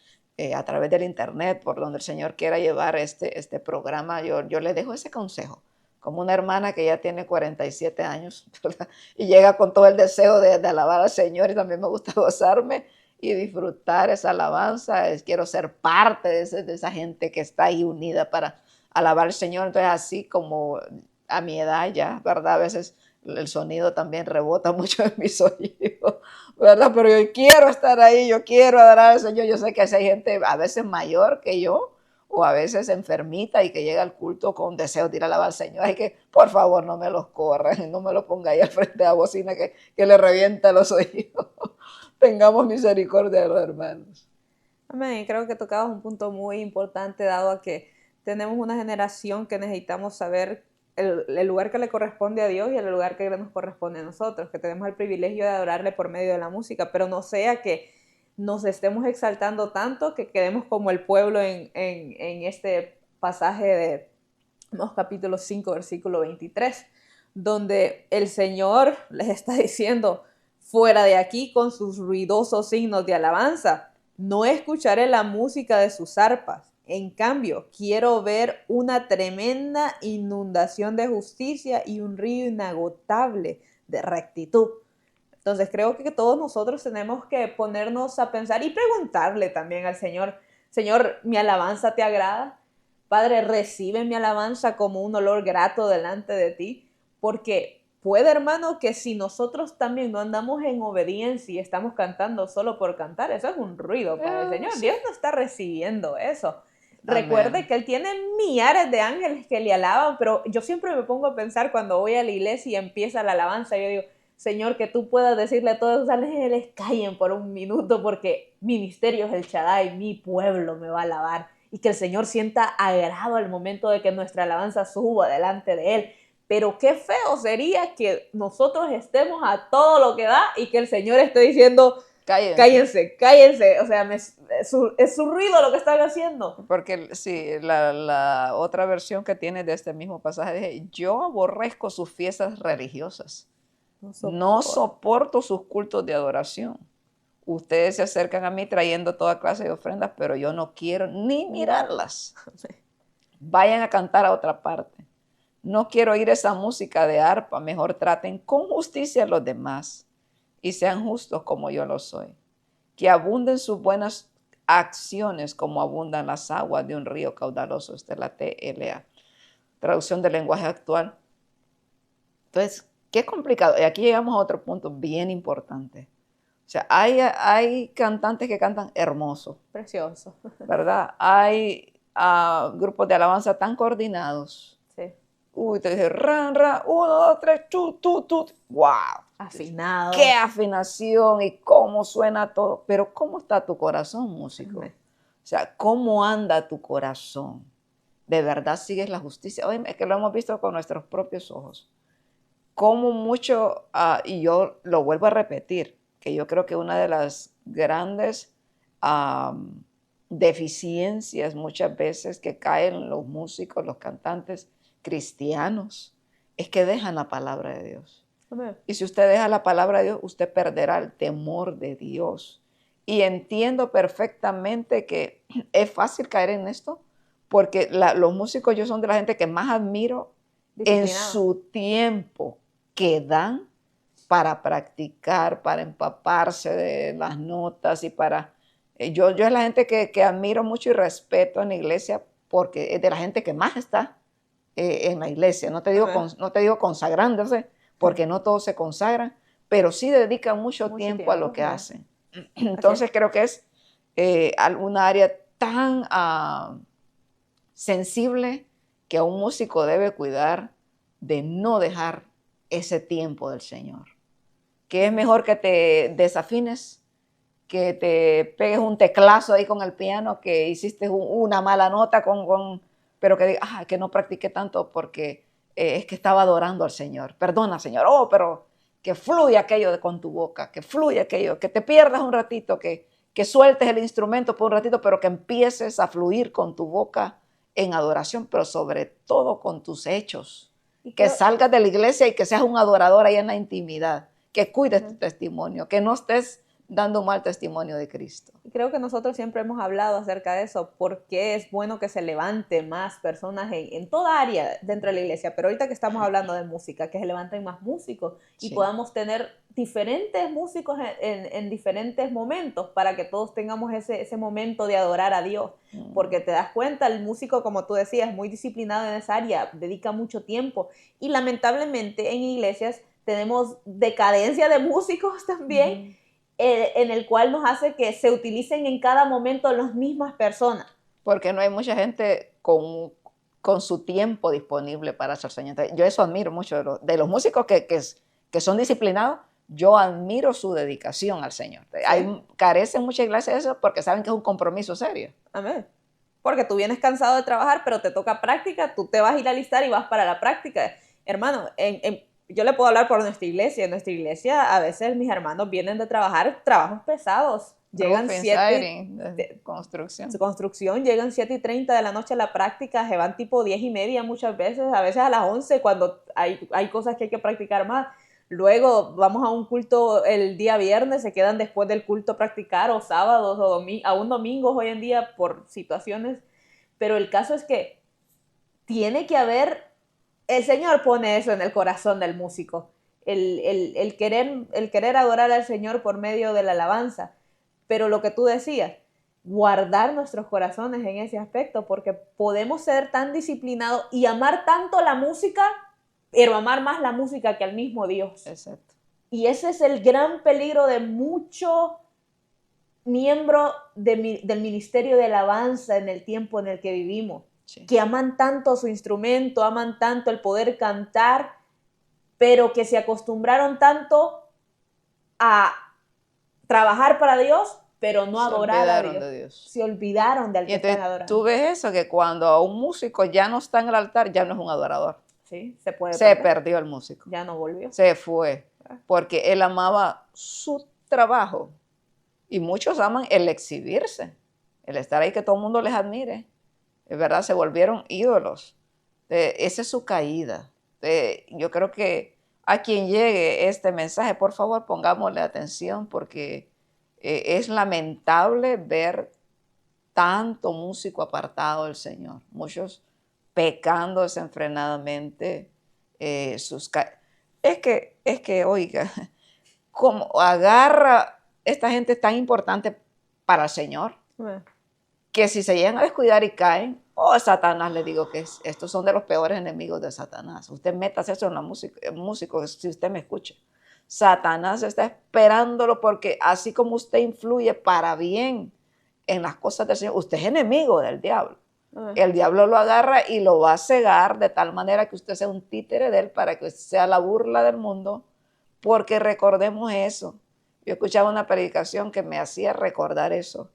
a través del internet, por donde el Señor quiera llevar este programa, yo le dejo ese consejo, como una hermana que ya tiene 47 años, ¿verdad? Y llega con todo el deseo de alabar al Señor y también me gusta gozarme y disfrutar esa alabanza, quiero ser parte de esa gente que está ahí unida para alabar al Señor, entonces así como a mi edad ya, ¿verdad? A veces el sonido también rebota mucho en mis oídos, ¿verdad? Pero yo quiero estar ahí, yo quiero adorar al Señor. Yo sé que hay gente a veces mayor que yo, o a veces enfermita y que llega al culto con deseo de ir a alabar al Señor. Hay que, por favor, no me los corran, no me lo ponga ahí al frente de la bocina que le revienta los oídos. Tengamos misericordia de los hermanos. Amén. Creo que tocabas un punto muy importante, dado a que tenemos una generación que necesitamos saber el lugar que le corresponde a Dios y el lugar que nos corresponde a nosotros, que tenemos el privilegio de adorarle por medio de la música, pero no sea que nos estemos exaltando tanto que quedemos como el pueblo en este pasaje de capítulo 5, versículo 23, donde el Señor les está diciendo, fuera de aquí con sus ruidosos signos de alabanza, no escucharé la música de sus arpas. En cambio, quiero ver una tremenda inundación de justicia y un río inagotable de rectitud. Entonces creo que todos nosotros tenemos que ponernos a pensar y preguntarle también al Señor, Señor, ¿mi alabanza te agrada? Padre, recibe mi alabanza como un olor grato delante de ti, porque puede, hermano, que si nosotros también no andamos en obediencia y estamos cantando solo por cantar, eso es un ruido para el Señor. Sí. Dios no está recibiendo eso. Recuerde Amén. que Él tiene millares de ángeles que le alaban, pero yo siempre me pongo a pensar cuando voy a la iglesia y empieza la alabanza, yo digo, Señor, que tú puedas decirle a todos los ángeles, callen por un minuto porque mi misterio es el Shaddai, mi pueblo me va a alabar. Y que el Señor sienta agrado al momento de que nuestra alabanza suba delante de Él. Pero qué feo sería que nosotros estemos a todo lo que da y que el Señor esté diciendo, Cállense. cállense, cállense. O sea, es su ruido lo que están haciendo. Porque sí, la otra versión que tiene de este mismo pasaje dice, yo aborrezco sus fiestas religiosas. No soporto sus cultos de adoración. Ustedes se acercan a mí trayendo toda clase de ofrendas, pero yo no quiero ni mirarlas. Vayan a cantar a otra parte. No quiero oír esa música de arpa. Mejor traten con justicia a los demás y sean justos como yo lo soy. Que abunden sus buenas acciones como abundan las aguas de un río caudaloso. Esta es la TLA, traducción del lenguaje actual. Entonces, qué complicado. Y aquí llegamos a otro punto bien importante. O sea, hay cantantes que cantan hermoso. Precioso. ¿Verdad? Hay grupos de alabanza tan coordinados. Sí. Uy, te dice, ran, ran, 1, 2, 3, tu. ¡Wow! Afinado. ¡Qué afinación! Y cómo suena todo. Pero ¿cómo está tu corazón, músico? O sea, ¿cómo anda tu corazón? ¿De verdad sigues la justicia? Oye, es que lo hemos visto con nuestros propios ojos. Cómo mucho, y yo lo vuelvo a repetir, que yo creo que una de las grandes deficiencias muchas veces que caen los músicos, los cantantes cristianos, es que dejan la palabra de Dios. Amén. Y si usted deja la palabra de Dios, usted perderá el temor de Dios. Y entiendo perfectamente que es fácil caer en esto, porque los músicos yo son de la gente que más admiro en su tiempo que dan para practicar, para empaparse de las notas y para Yo es la gente que admiro mucho y respeto en la iglesia porque es de la gente que más está en la iglesia. No te digo, Amén. no te digo consagrándose, porque no todos se consagran, pero sí dedican mucho Mucho tiempo a lo tiempo. que Amén. hacen. Así es. Entonces creo que es una área tan sensible que a un músico debe cuidar de no dejar ese tiempo del Señor. Que es mejor que te desafines, que te pegues un teclazo ahí con el piano, que hiciste una mala nota pero que digas, que no practiqué tanto porque es que estaba adorando al Señor. Perdona, Señor. Pero que fluya aquello con tu boca, que fluya aquello, que te pierdas un ratito, que sueltes el instrumento por un ratito, pero que empieces a fluir con tu boca en adoración, pero sobre todo con tus hechos. Y Que creo, salgas de la iglesia y que seas un adorador ahí en la intimidad, que cuides tu Ujú. testimonio, que no estés dando un mal testimonio de Cristo. Y creo que nosotros siempre hemos hablado acerca de eso, porque es bueno que se levante más personas en toda área dentro de la iglesia, pero ahorita que estamos hablando de música, que se levanten más músicos y Sí. podamos tener diferentes músicos en diferentes momentos para que todos tengamos ese momento de adorar a Dios, porque te das cuenta, el músico, como tú decías, es muy disciplinado en esa área, dedica mucho tiempo y lamentablemente en iglesias tenemos decadencia de músicos también, en el cual nos hace que se utilicen en cada momento las mismas personas. Porque no hay mucha gente con su tiempo disponible para hacer Señor. Yo eso admiro mucho de los músicos que son disciplinados. Yo admiro su dedicación al Señor. ¿Sí? Carecen muchas iglesias de eso porque saben que es un compromiso serio. Amén. Porque tú vienes cansado de trabajar, pero te toca práctica, tú te vas a ir a alistar y vas para la práctica. Hermano, yo le puedo hablar por nuestra iglesia. En nuestra iglesia, a veces mis hermanos vienen de trabajar trabajos pesados. Llegan Roofing, 7, siding, construcción. su construcción, llegan 7:30 de la noche a la práctica, se van tipo 10:30 muchas veces, a veces a las 11 cuando hay cosas que hay que practicar más. Luego vamos a un culto el día viernes, se quedan después del culto a practicar, o sábados, o aún domingos hoy en día por situaciones. Pero el caso es que tiene que haber, el Señor pone eso en el corazón del músico, el querer adorar al Señor por medio de la alabanza. Pero lo que tú decías, guardar nuestros corazones en ese aspecto, porque podemos ser tan disciplinados y amar tanto la música, pero amar más la música que al mismo Dios. Exacto. Y ese es el gran peligro de muchos miembros del ministerio de alabanza en el tiempo en el que vivimos, Sí. que aman tanto su instrumento, aman tanto el poder cantar, pero que se acostumbraron tanto a trabajar para Dios, pero no Se adorar a olvidaron Dios. de Dios. Se olvidaron del Y que están entonces tú adorando. ves eso, que cuando un músico ya no está en el altar, ya no es un adorador. Sí, se puede Se perder. perdió el músico. Ya no volvió. Se fue. Porque él amaba su trabajo. Y muchos aman el exhibirse, el estar ahí que todo el mundo les admire. Es verdad, se volvieron ídolos. Esa es su caída. Yo creo que a quien llegue este mensaje, por favor, pongámosle atención porque es lamentable ver tanto músico apartado del Señor, muchos pecando desenfrenadamente. Es que, oiga, como agarra esta gente tan importante para el Señor, que si se llegan a descuidar y caen, Satanás, le digo que estos son de los peores enemigos de Satanás. Usted métase eso en la música, si usted me escucha. Satanás está esperándolo porque así como usted influye para bien en las cosas del Señor, usted es enemigo del diablo. El diablo lo agarra y lo va a cegar de tal manera que usted sea un títere de él para que sea la burla del mundo, porque recordemos eso. Yo escuchaba una predicación que me hacía recordar eso,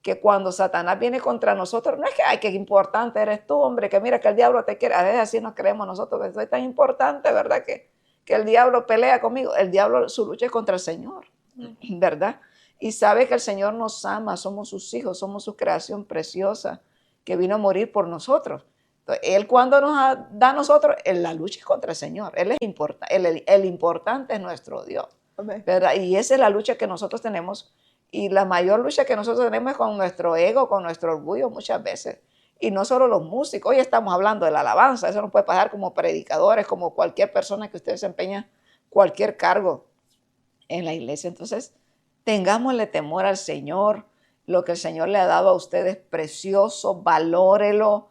que cuando Satanás viene contra nosotros, no es que, ay, qué importante eres tú, hombre, que mira que el diablo te quiere. A veces así nos creemos nosotros, que soy tan importante, ¿verdad? Que el diablo pelea conmigo. El diablo, su lucha es contra el Señor, ¿verdad? Y sabe que el Señor nos ama, somos sus hijos, somos su creación preciosa, que vino a morir por nosotros. Entonces, Él cuando nos da a nosotros, la lucha es contra el Señor. Él es el importante es nuestro Dios, ¿verdad? Y esa es la lucha que nosotros tenemos. Y la mayor lucha que nosotros tenemos es con nuestro ego, con nuestro orgullo muchas veces. Y no solo los músicos. Hoy estamos hablando de la alabanza. Eso nos puede pasar como predicadores, como cualquier persona que usted desempeña cualquier cargo en la iglesia. Entonces, tengámosle temor al Señor. Lo que el Señor le ha dado a usted es precioso, valórelo,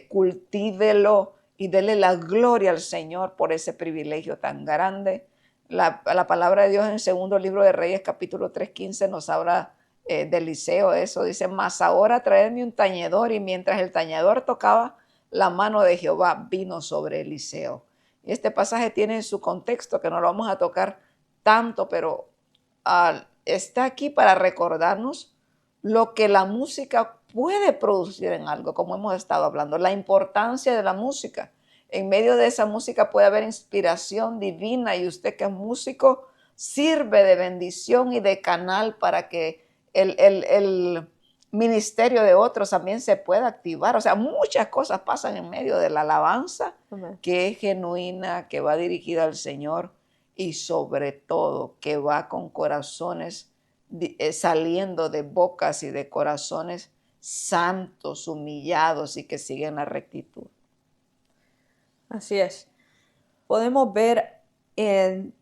cultívelo y dele la gloria al Señor por ese privilegio tan grande. La palabra de Dios en el segundo libro de Reyes, capítulo 3:15, nos habla de Eliseo. Eso dice: mas ahora traedme un tañedor. Y mientras el tañedor tocaba, la mano de Jehová vino sobre Eliseo. Y este pasaje tiene su contexto, que no lo vamos a tocar tanto, pero está aquí para recordarnos lo que la música puede producir en algo, como hemos estado hablando, la importancia de la música. En medio de esa música puede haber inspiración divina, y usted, que es músico, sirve de bendición y de canal para que el ministerio de otros también se pueda activar. O sea, muchas cosas pasan en medio de la alabanza, Amén. que es genuina, que va dirigida al Señor, y sobre todo que va con corazones saliendo de bocas y de corazones santos, humillados y que siguen la rectitud. Así es. Podemos ver en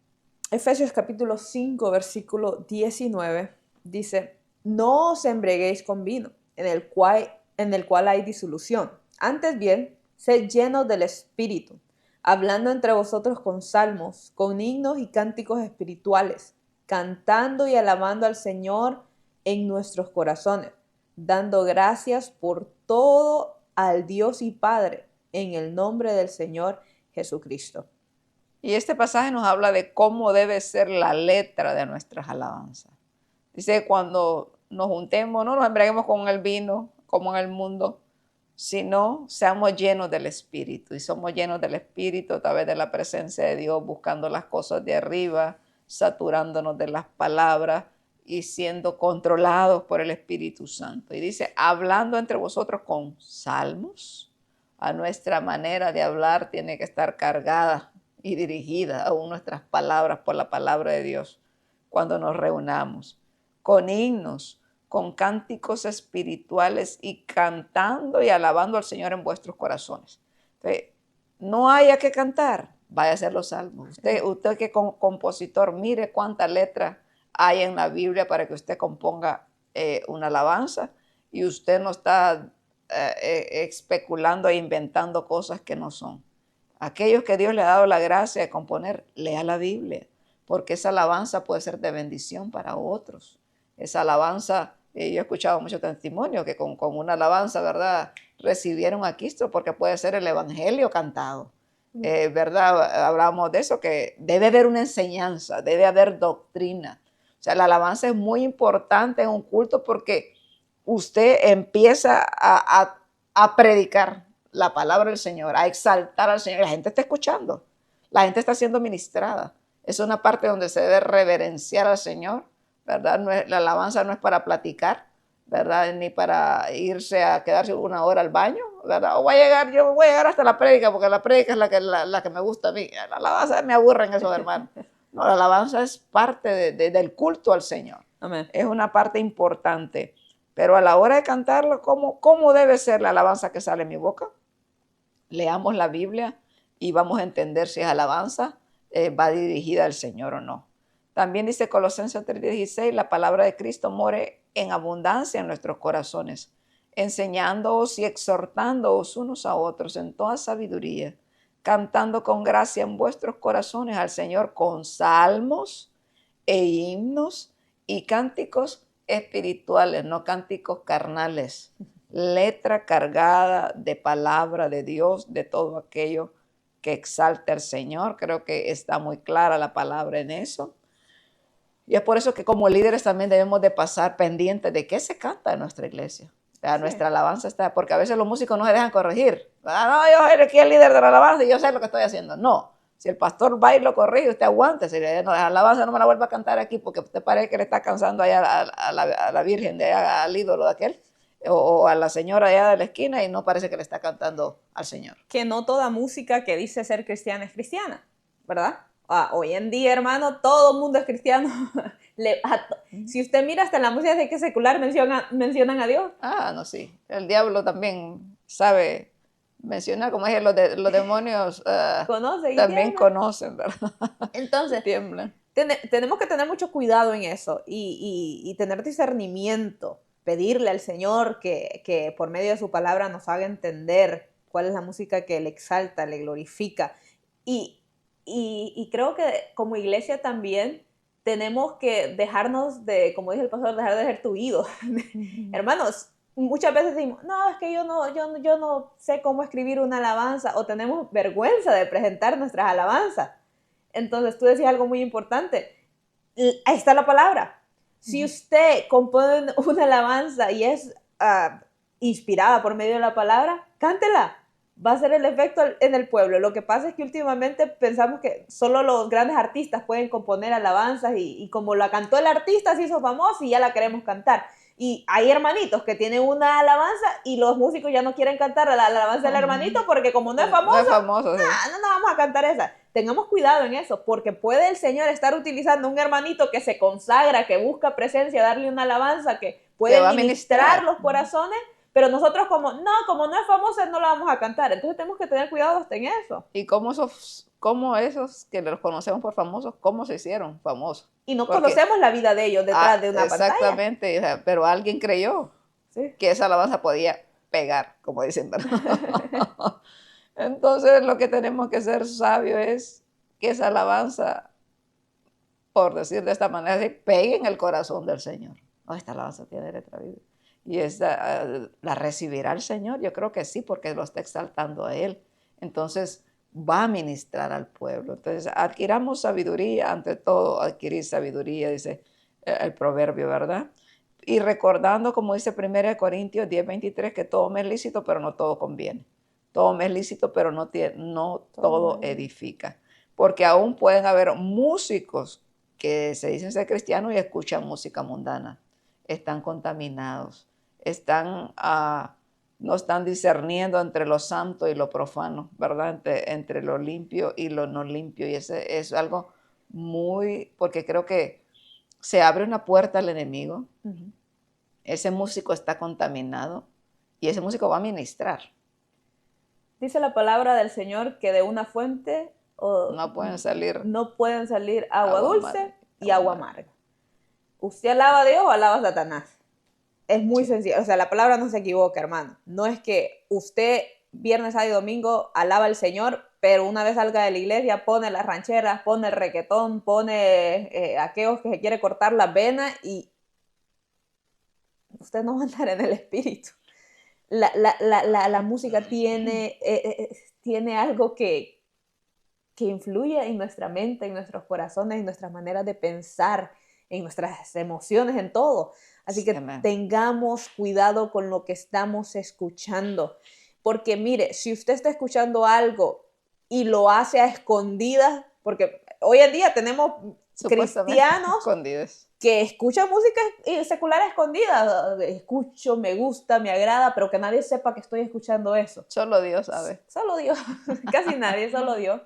Efesios capítulo 5, versículo 19, dice: no os embriaguéis con vino, en el cual hay disolución. Antes bien, sed llenos del Espíritu, hablando entre vosotros con salmos, con himnos y cánticos espirituales, cantando y alabando al Señor en nuestros corazones, dando gracias por todo al Dios y Padre, en el nombre del Señor Jesucristo. Y este pasaje nos habla de cómo debe ser la letra de nuestras alabanzas. Dice: cuando nos juntemos, no nos embriaguemos con el vino, como en el mundo, sino seamos llenos del Espíritu. Y somos llenos del Espíritu a través de la presencia de Dios, buscando las cosas de arriba, saturándonos de las palabras y siendo controlados por el Espíritu Santo. Y dice: hablando entre vosotros con salmos. A nuestra manera de hablar tiene que estar cargada y dirigida aún nuestras palabras por la palabra de Dios cuando nos reunamos, con himnos, con cánticos espirituales, y cantando y alabando al Señor en vuestros corazones. Entonces, no haya que cantar, vaya a hacer los salmos. Usted que compositor, mire cuánta letra hay en la Biblia para que usted componga una alabanza, y usted no está especulando e inventando cosas que no son. Aquellos que Dios le ha dado la gracia de componer, lea la Biblia, porque esa alabanza puede ser de bendición para otros. Esa alabanza, yo he escuchado muchos testimonios que con una alabanza, ¿verdad?, recibieron a Cristo, porque puede ser el evangelio cantado. ¿Verdad? Hablamos de eso, que debe haber una enseñanza, debe haber doctrina. O sea, la alabanza es muy importante en un culto, porque usted empieza a predicar la palabra del Señor, a exaltar al Señor. La gente está escuchando, la gente está siendo ministrada. Es una parte donde se debe reverenciar al Señor, ¿verdad? La alabanza no es para platicar, ¿verdad? Ni para irse a quedarse una hora al baño, ¿verdad? Yo voy a llegar hasta la prédica, porque la prédica es la que me gusta a mí. La alabanza me aburre en eso, hermano. No, la alabanza es parte del culto al Señor. Amén. Es una parte importante. Pero a la hora de cantarlo, ¿cómo debe ser la alabanza que sale de mi boca? Leamos la Biblia y vamos a entender si es alabanza va dirigida al Señor o no. También dice Colosenses 3:16: la palabra de Cristo more en abundancia en nuestros corazones, enseñándoos y exhortándoos unos a otros en toda sabiduría, cantando con gracia en vuestros corazones al Señor con salmos e himnos y cánticos espirituales, no cánticos carnales. Letra cargada de palabra de Dios, de todo aquello que exalta al Señor. Creo que está muy clara la palabra en eso. Y es por eso que como líderes también debemos de pasar pendientes de qué se canta en nuestra iglesia. O sea, nuestra alabanza está, porque a veces los músicos no se dejan corregir. No, yo soy aquí el líder de la alabanza y yo sé lo que estoy haciendo. No, si el pastor va y lo corrige, usted aguante. Si no, la alabanza no me la vuelva a cantar aquí, porque usted parece que le está cansando allá a la Virgen, de allá, al ídolo de aquel, o a la señora allá de la esquina, y no parece que le está cantando al Señor. Que no toda música que dice ser cristiana es cristiana, ¿verdad? Hoy en día, hermano, todo el mundo es cristiano. Si usted mira, hasta en la música de que secular mencionan a Dios. No, sí. El diablo también sabe mencionar, como dije, los demonios también conocen, ¿verdad? Entonces, tiemblan. Tenemos que tener mucho cuidado en eso y tener discernimiento pedirle al Señor que por medio de su palabra nos haga entender cuál es la música que le exalta, le glorifica. Y creo que como iglesia también tenemos que dejarnos de, como dice el pastor, dejar de ser tuidos. Hermanos, muchas veces decimos, no, es que yo no sé cómo escribir una alabanza, o tenemos vergüenza de presentar nuestras alabanzas. Entonces tú decías algo muy importante. Ahí está la palabra. Si usted compone una alabanza y es inspirada por medio de la palabra, cántela. Va a ser el efecto en el pueblo. Lo que pasa es que últimamente pensamos que solo los grandes artistas pueden componer alabanzas y como la cantó el artista se hizo famoso y ya la queremos cantar. Y hay hermanitos que tienen una alabanza y los músicos ya no quieren cantar la alabanza del hermanito porque como no es famoso, no es famoso, sí. no vamos a cantar esa. Tengamos cuidado en eso, porque puede el Señor estar utilizando un hermanito que se consagra, que busca presencia, darle una alabanza que puede ministrar los corazones, pero nosotros como no es famoso, no la vamos a cantar. Entonces tenemos que tener cuidado hasta en eso. Y cómo esos que los conocemos por famosos, cómo se hicieron famosos. Y no conocemos la vida de ellos detrás de una pantalla. Exactamente, pero alguien creyó que esa alabanza podía pegar, como dicen, ¿verdad? Entonces lo que tenemos que ser sabios es que esa alabanza, por decir de esta manera, pegue en el corazón del Señor. Oh, esta alabanza tiene letra viva. Y la recibirá el Señor, yo creo que sí, porque lo está exaltando a Él. Entonces va a ministrar al pueblo. Entonces adquiramos sabiduría, ante todo adquirir sabiduría, dice el proverbio, ¿verdad? Y recordando, como dice 1 Corintios 10:23, que todo me es lícito, pero no todo conviene. Todo me es lícito, pero no todo edifica. Porque aún pueden haber músicos que se dicen ser cristianos y escuchan música mundana. Están contaminados. No están discerniendo entre lo santo y lo profano, ¿verdad? Entre lo limpio y lo no limpio. Y ese es algo porque creo que se abre una puerta al enemigo. Uh-huh. Ese músico está contaminado y ese músico va a ministrar. Dice la palabra del Señor que de una fuente no pueden salir agua dulce y agua amarga. ¿Usted alaba a Dios o alaba a Satanás? Es muy sencillo, o sea, la palabra no se equivoca, hermano. No es que usted viernes, sábado y domingo alaba al Señor, pero una vez salga de la iglesia pone las rancheras, pone el reggaetón, pone aquellos que se quiere cortar las venas y usted no va a andar en el espíritu. La música tiene algo que influye en nuestra mente, en nuestros corazones, en nuestras maneras de pensar, en nuestras emociones, en todo. Así que tengamos cuidado con lo que estamos escuchando. Porque mire, si usted está escuchando algo y lo hace a escondidas, porque hoy en día tenemos cristianos que escuchan música secular a escondidas. Escucho, me gusta, me agrada, pero que nadie sepa que estoy escuchando eso. Solo Dios sabe. Solo Dios. Casi nadie, solo Dios.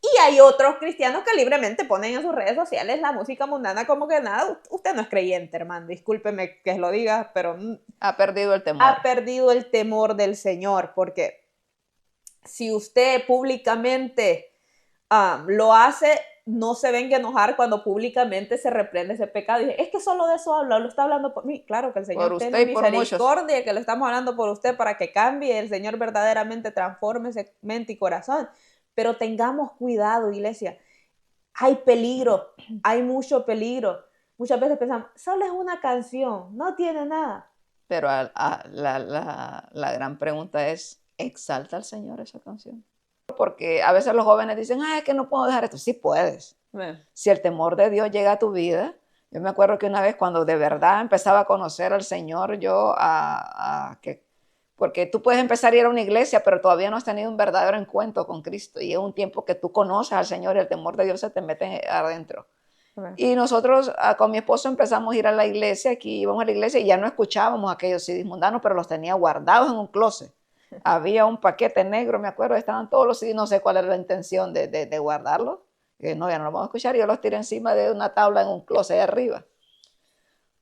Y hay otros cristianos que libremente ponen en sus redes sociales la música mundana como que nada. Usted no es creyente, hermano. Discúlpeme que lo diga, pero ha perdido el temor. Ha perdido el temor del Señor, porque si usted públicamente lo hace, no se venga a enojar cuando públicamente se reprende ese pecado. Y dice, es que solo de eso habla, lo está hablando por mí. Claro que el Señor tiene misericordia, que lo estamos hablando por usted para que cambie, el Señor verdaderamente transforme ese mente y corazón. Pero tengamos cuidado, iglesia. Hay peligro, hay mucho peligro. Muchas veces pensamos, solo es una canción, no tiene nada. Pero la gran pregunta es, ¿exalta al Señor esa canción? Porque a veces los jóvenes dicen, es que no puedo dejar esto. Sí puedes. Si el temor de Dios llega a tu vida. Yo me acuerdo que una vez cuando de verdad empezaba a conocer al Señor, porque tú puedes empezar a ir a una iglesia, pero todavía no has tenido un verdadero encuentro con Cristo. Y es un tiempo que tú conoces al Señor y el temor de Dios se te mete adentro. Y nosotros con mi esposo empezamos a ir a la iglesia, aquí íbamos a la iglesia y ya no escuchábamos aquellos CDs mundanos, pero los tenía guardados en un closet. Había un paquete negro, me acuerdo, estaban todos los CDs, no sé cuál era la intención de guardarlos. No, ya no los vamos a escuchar, y yo los tiré encima de una tabla en un closet de arriba.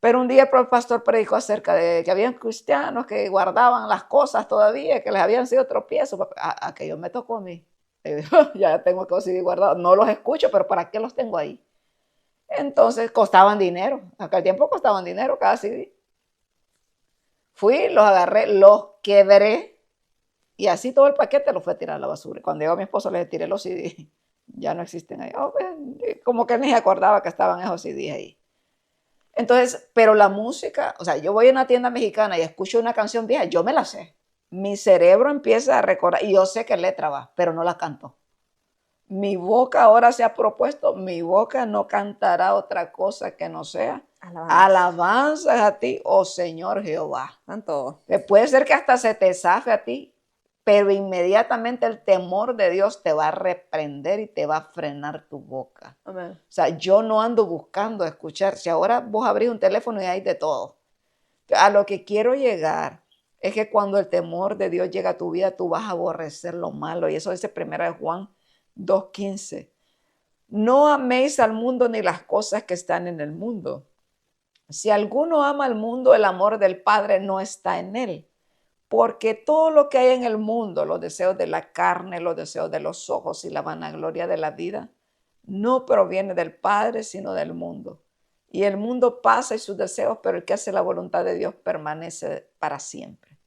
Pero un día el pastor predicó acerca de que habían cristianos que guardaban las cosas todavía, que les habían sido tropiezos. Aquello me tocó a mí. Ya tengo que CD guardados. No los escucho, pero ¿para qué los tengo ahí? Entonces costaban dinero. Aquel tiempo costaban dinero cada CD. Fui, los agarré, los quebré y así todo el paquete lo fue a tirar a la basura. Cuando llegó mi esposo le tiré los CDs, ya no existen ahí. Oh, como que ni se acordaba que estaban esos CDs ahí. Entonces, pero la música, o sea, yo voy a una tienda mexicana y escucho una canción vieja, yo me la sé. Mi cerebro empieza a recordar, y yo sé qué letra va, pero no la canto. Mi boca ahora se ha propuesto, mi boca no cantará otra cosa que no sea alabanzas a ti, oh Señor Jehová. Santo. Puede ser que hasta se te zafe a ti, pero inmediatamente el temor de Dios te va a reprender y te va a frenar tu boca. Amén. O sea, yo no ando buscando escuchar. Si ahora vos abrís un teléfono y hay de todo. A lo que quiero llegar es que cuando el temor de Dios llega a tu vida, tú vas a aborrecer lo malo. Y eso dice 1 Juan 2:15. No améis al mundo ni las cosas que están en el mundo. Si alguno ama al mundo, el amor del Padre no está en él. Porque todo lo que hay en el mundo, los deseos de la carne, los deseos de los ojos y la vanagloria de la vida, no proviene del Padre, sino del mundo. Y el mundo pasa y sus deseos, pero el que hace la voluntad de Dios permanece para siempre.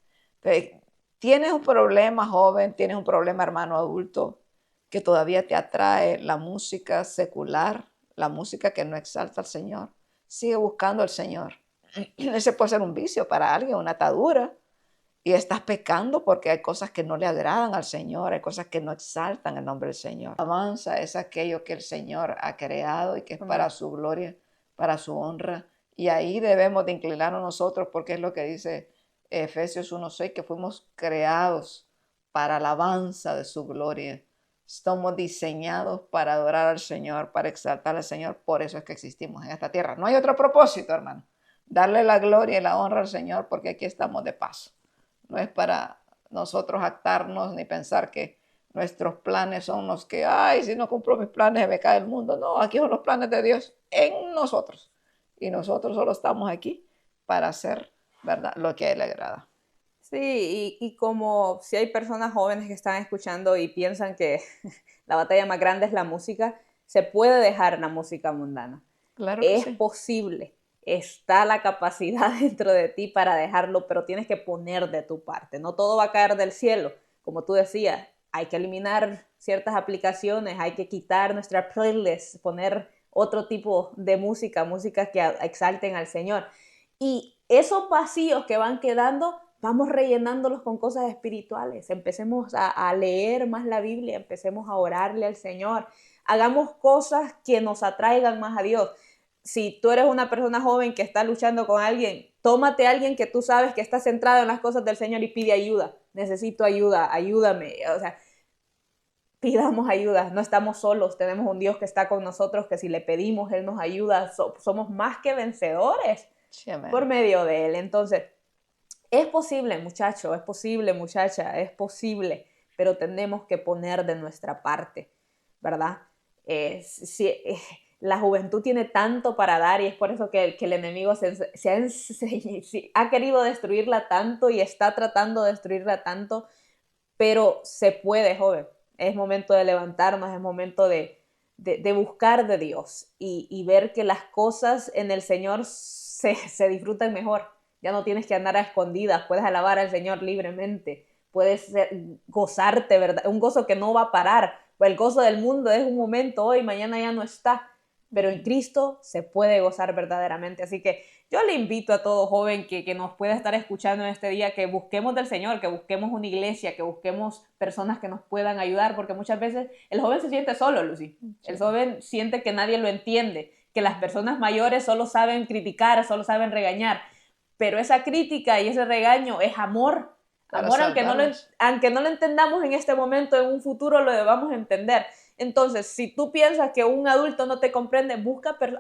Entonces, tienes un problema, joven, tienes un problema, hermano adulto, que todavía te atrae la música secular, la música que no exalta al Señor. Sigue buscando al Señor. Ese puede ser un vicio para alguien, una atadura. Y estás pecando porque hay cosas que no le agradan al Señor, hay cosas que no exaltan el nombre del Señor. Alabanza es aquello que el Señor ha creado y que es para su gloria, para su honra. Y ahí debemos de inclinarnos nosotros porque es lo que dice Efesios 1:6, que fuimos creados para alabanza de su gloria. Estamos diseñados para adorar al Señor, para exaltar al Señor. Por eso es que existimos en esta tierra. No hay otro propósito, hermano. Darle la gloria y la honra al Señor porque aquí estamos de paso. No es para nosotros actarnos ni pensar que nuestros planes son los que, ay, si no cumplo mis planes se me cae el mundo. No, aquí son los planes de Dios en nosotros. Y nosotros solo estamos aquí para hacer, ¿verdad?, lo que a Él le agrada. Sí, y como si hay personas jóvenes que están escuchando y piensan que la batalla más grande es la música, se puede dejar la música mundana. Claro que Es sí. posible, está la capacidad dentro de ti para dejarlo, pero tienes que poner de tu parte. No todo va a caer del cielo. Como tú decías, hay que eliminar ciertas aplicaciones, hay que quitar nuestra playlist, poner otro tipo de música, música que exalten al Señor. Y esos vacíos que van quedando, vamos rellenándolos con cosas espirituales. Empecemos a leer más la Biblia, empecemos a orarle al Señor. Hagamos cosas que nos atraigan más a Dios. Si tú eres una persona joven que está luchando con alguien, tómate a alguien que tú sabes que está centrado en las cosas del Señor y pide ayuda. Necesito ayuda, ayúdame. O sea, pidamos ayuda, no estamos solos, tenemos un Dios que está con nosotros, que si le pedimos, Él nos ayuda, somos más que vencedores Sí, por amén. medio de Él. Entonces, es posible, muchacho, es posible, muchacha, es posible, pero tenemos que poner de nuestra parte, ¿verdad? La juventud tiene tanto para dar y es por eso que el enemigo ha querido destruirla tanto y está tratando de destruirla tanto, pero se puede, joven. Es momento de levantarnos, es momento de buscar de Dios y ver que las cosas en el Señor se disfrutan mejor. Ya no tienes que andar a escondidas, puedes alabar al Señor libremente, puedes gozarte, ¿verdad? Un gozo que no va a parar. El gozo del mundo es un momento hoy, mañana ya no está, pero en Cristo se puede gozar verdaderamente. Así que yo le invito a todo joven que nos pueda estar escuchando en este día que busquemos del Señor, que busquemos una iglesia, que busquemos personas que nos puedan ayudar, porque muchas veces el joven se siente solo, Lucy. El joven siente que nadie lo entiende, que las personas mayores solo saben criticar, solo saben regañar, pero esa crítica y ese regaño es amor. Para Amor, salvarlos. aunque no lo entendamos en este momento, en un futuro lo debamos entender. Entonces, si tú piensas que un adulto no te comprende,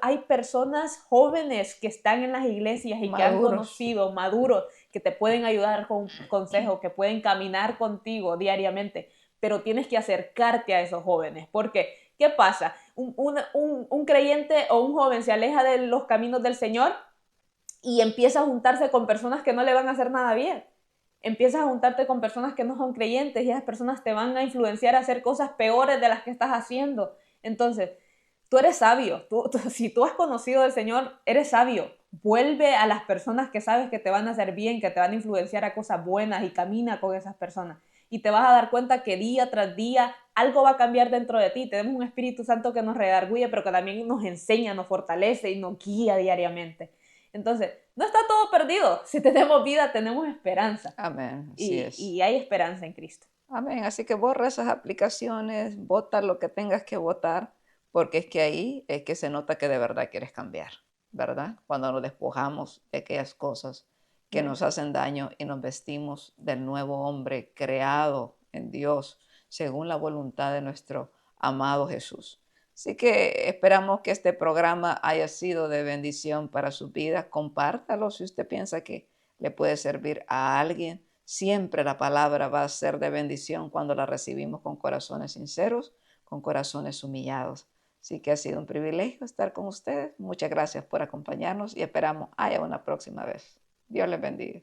hay personas jóvenes que están en las iglesias y que han Maduros. conocido, maduros, que te pueden ayudar con consejos, que pueden caminar contigo diariamente, pero tienes que acercarte a esos jóvenes, porque ¿qué pasa? Un creyente o un joven se aleja de los caminos del Señor y empieza a juntarse con personas que no le van a hacer nada bien. Empiezas a juntarte con personas que no son creyentes y esas personas te van a influenciar a hacer cosas peores de las que estás haciendo. Entonces, tú eres sabio. Si tú has conocido al Señor, eres sabio. vuelve a las personas que sabes que te van a hacer bien, que te van a influenciar a cosas buenas y camina con esas personas. Y te vas a dar cuenta que día tras día algo va a cambiar dentro de ti. Tenemos un Espíritu Santo que nos redarguye, pero que también nos enseña, nos fortalece y nos guía diariamente. Entonces, no está todo perdido. Si tenemos vida, tenemos esperanza. Amén, así es. Y hay esperanza en Cristo. Amén. Así que borra esas aplicaciones, vota lo que tengas que votar, porque es que ahí es que se nota que de verdad quieres cambiar, ¿verdad? Cuando nos despojamos de aquellas cosas que Amén. nos hacen daño y nos vestimos del nuevo hombre creado en Dios según la voluntad de nuestro amado Jesús. Así que esperamos que este programa haya sido de bendición para su vida. Compártalo si usted piensa que le puede servir a alguien. Siempre la palabra va a ser de bendición cuando la recibimos con corazones sinceros, con corazones humillados. Así que ha sido un privilegio estar con ustedes. Muchas gracias por acompañarnos y esperamos haya una próxima vez. Dios les bendiga.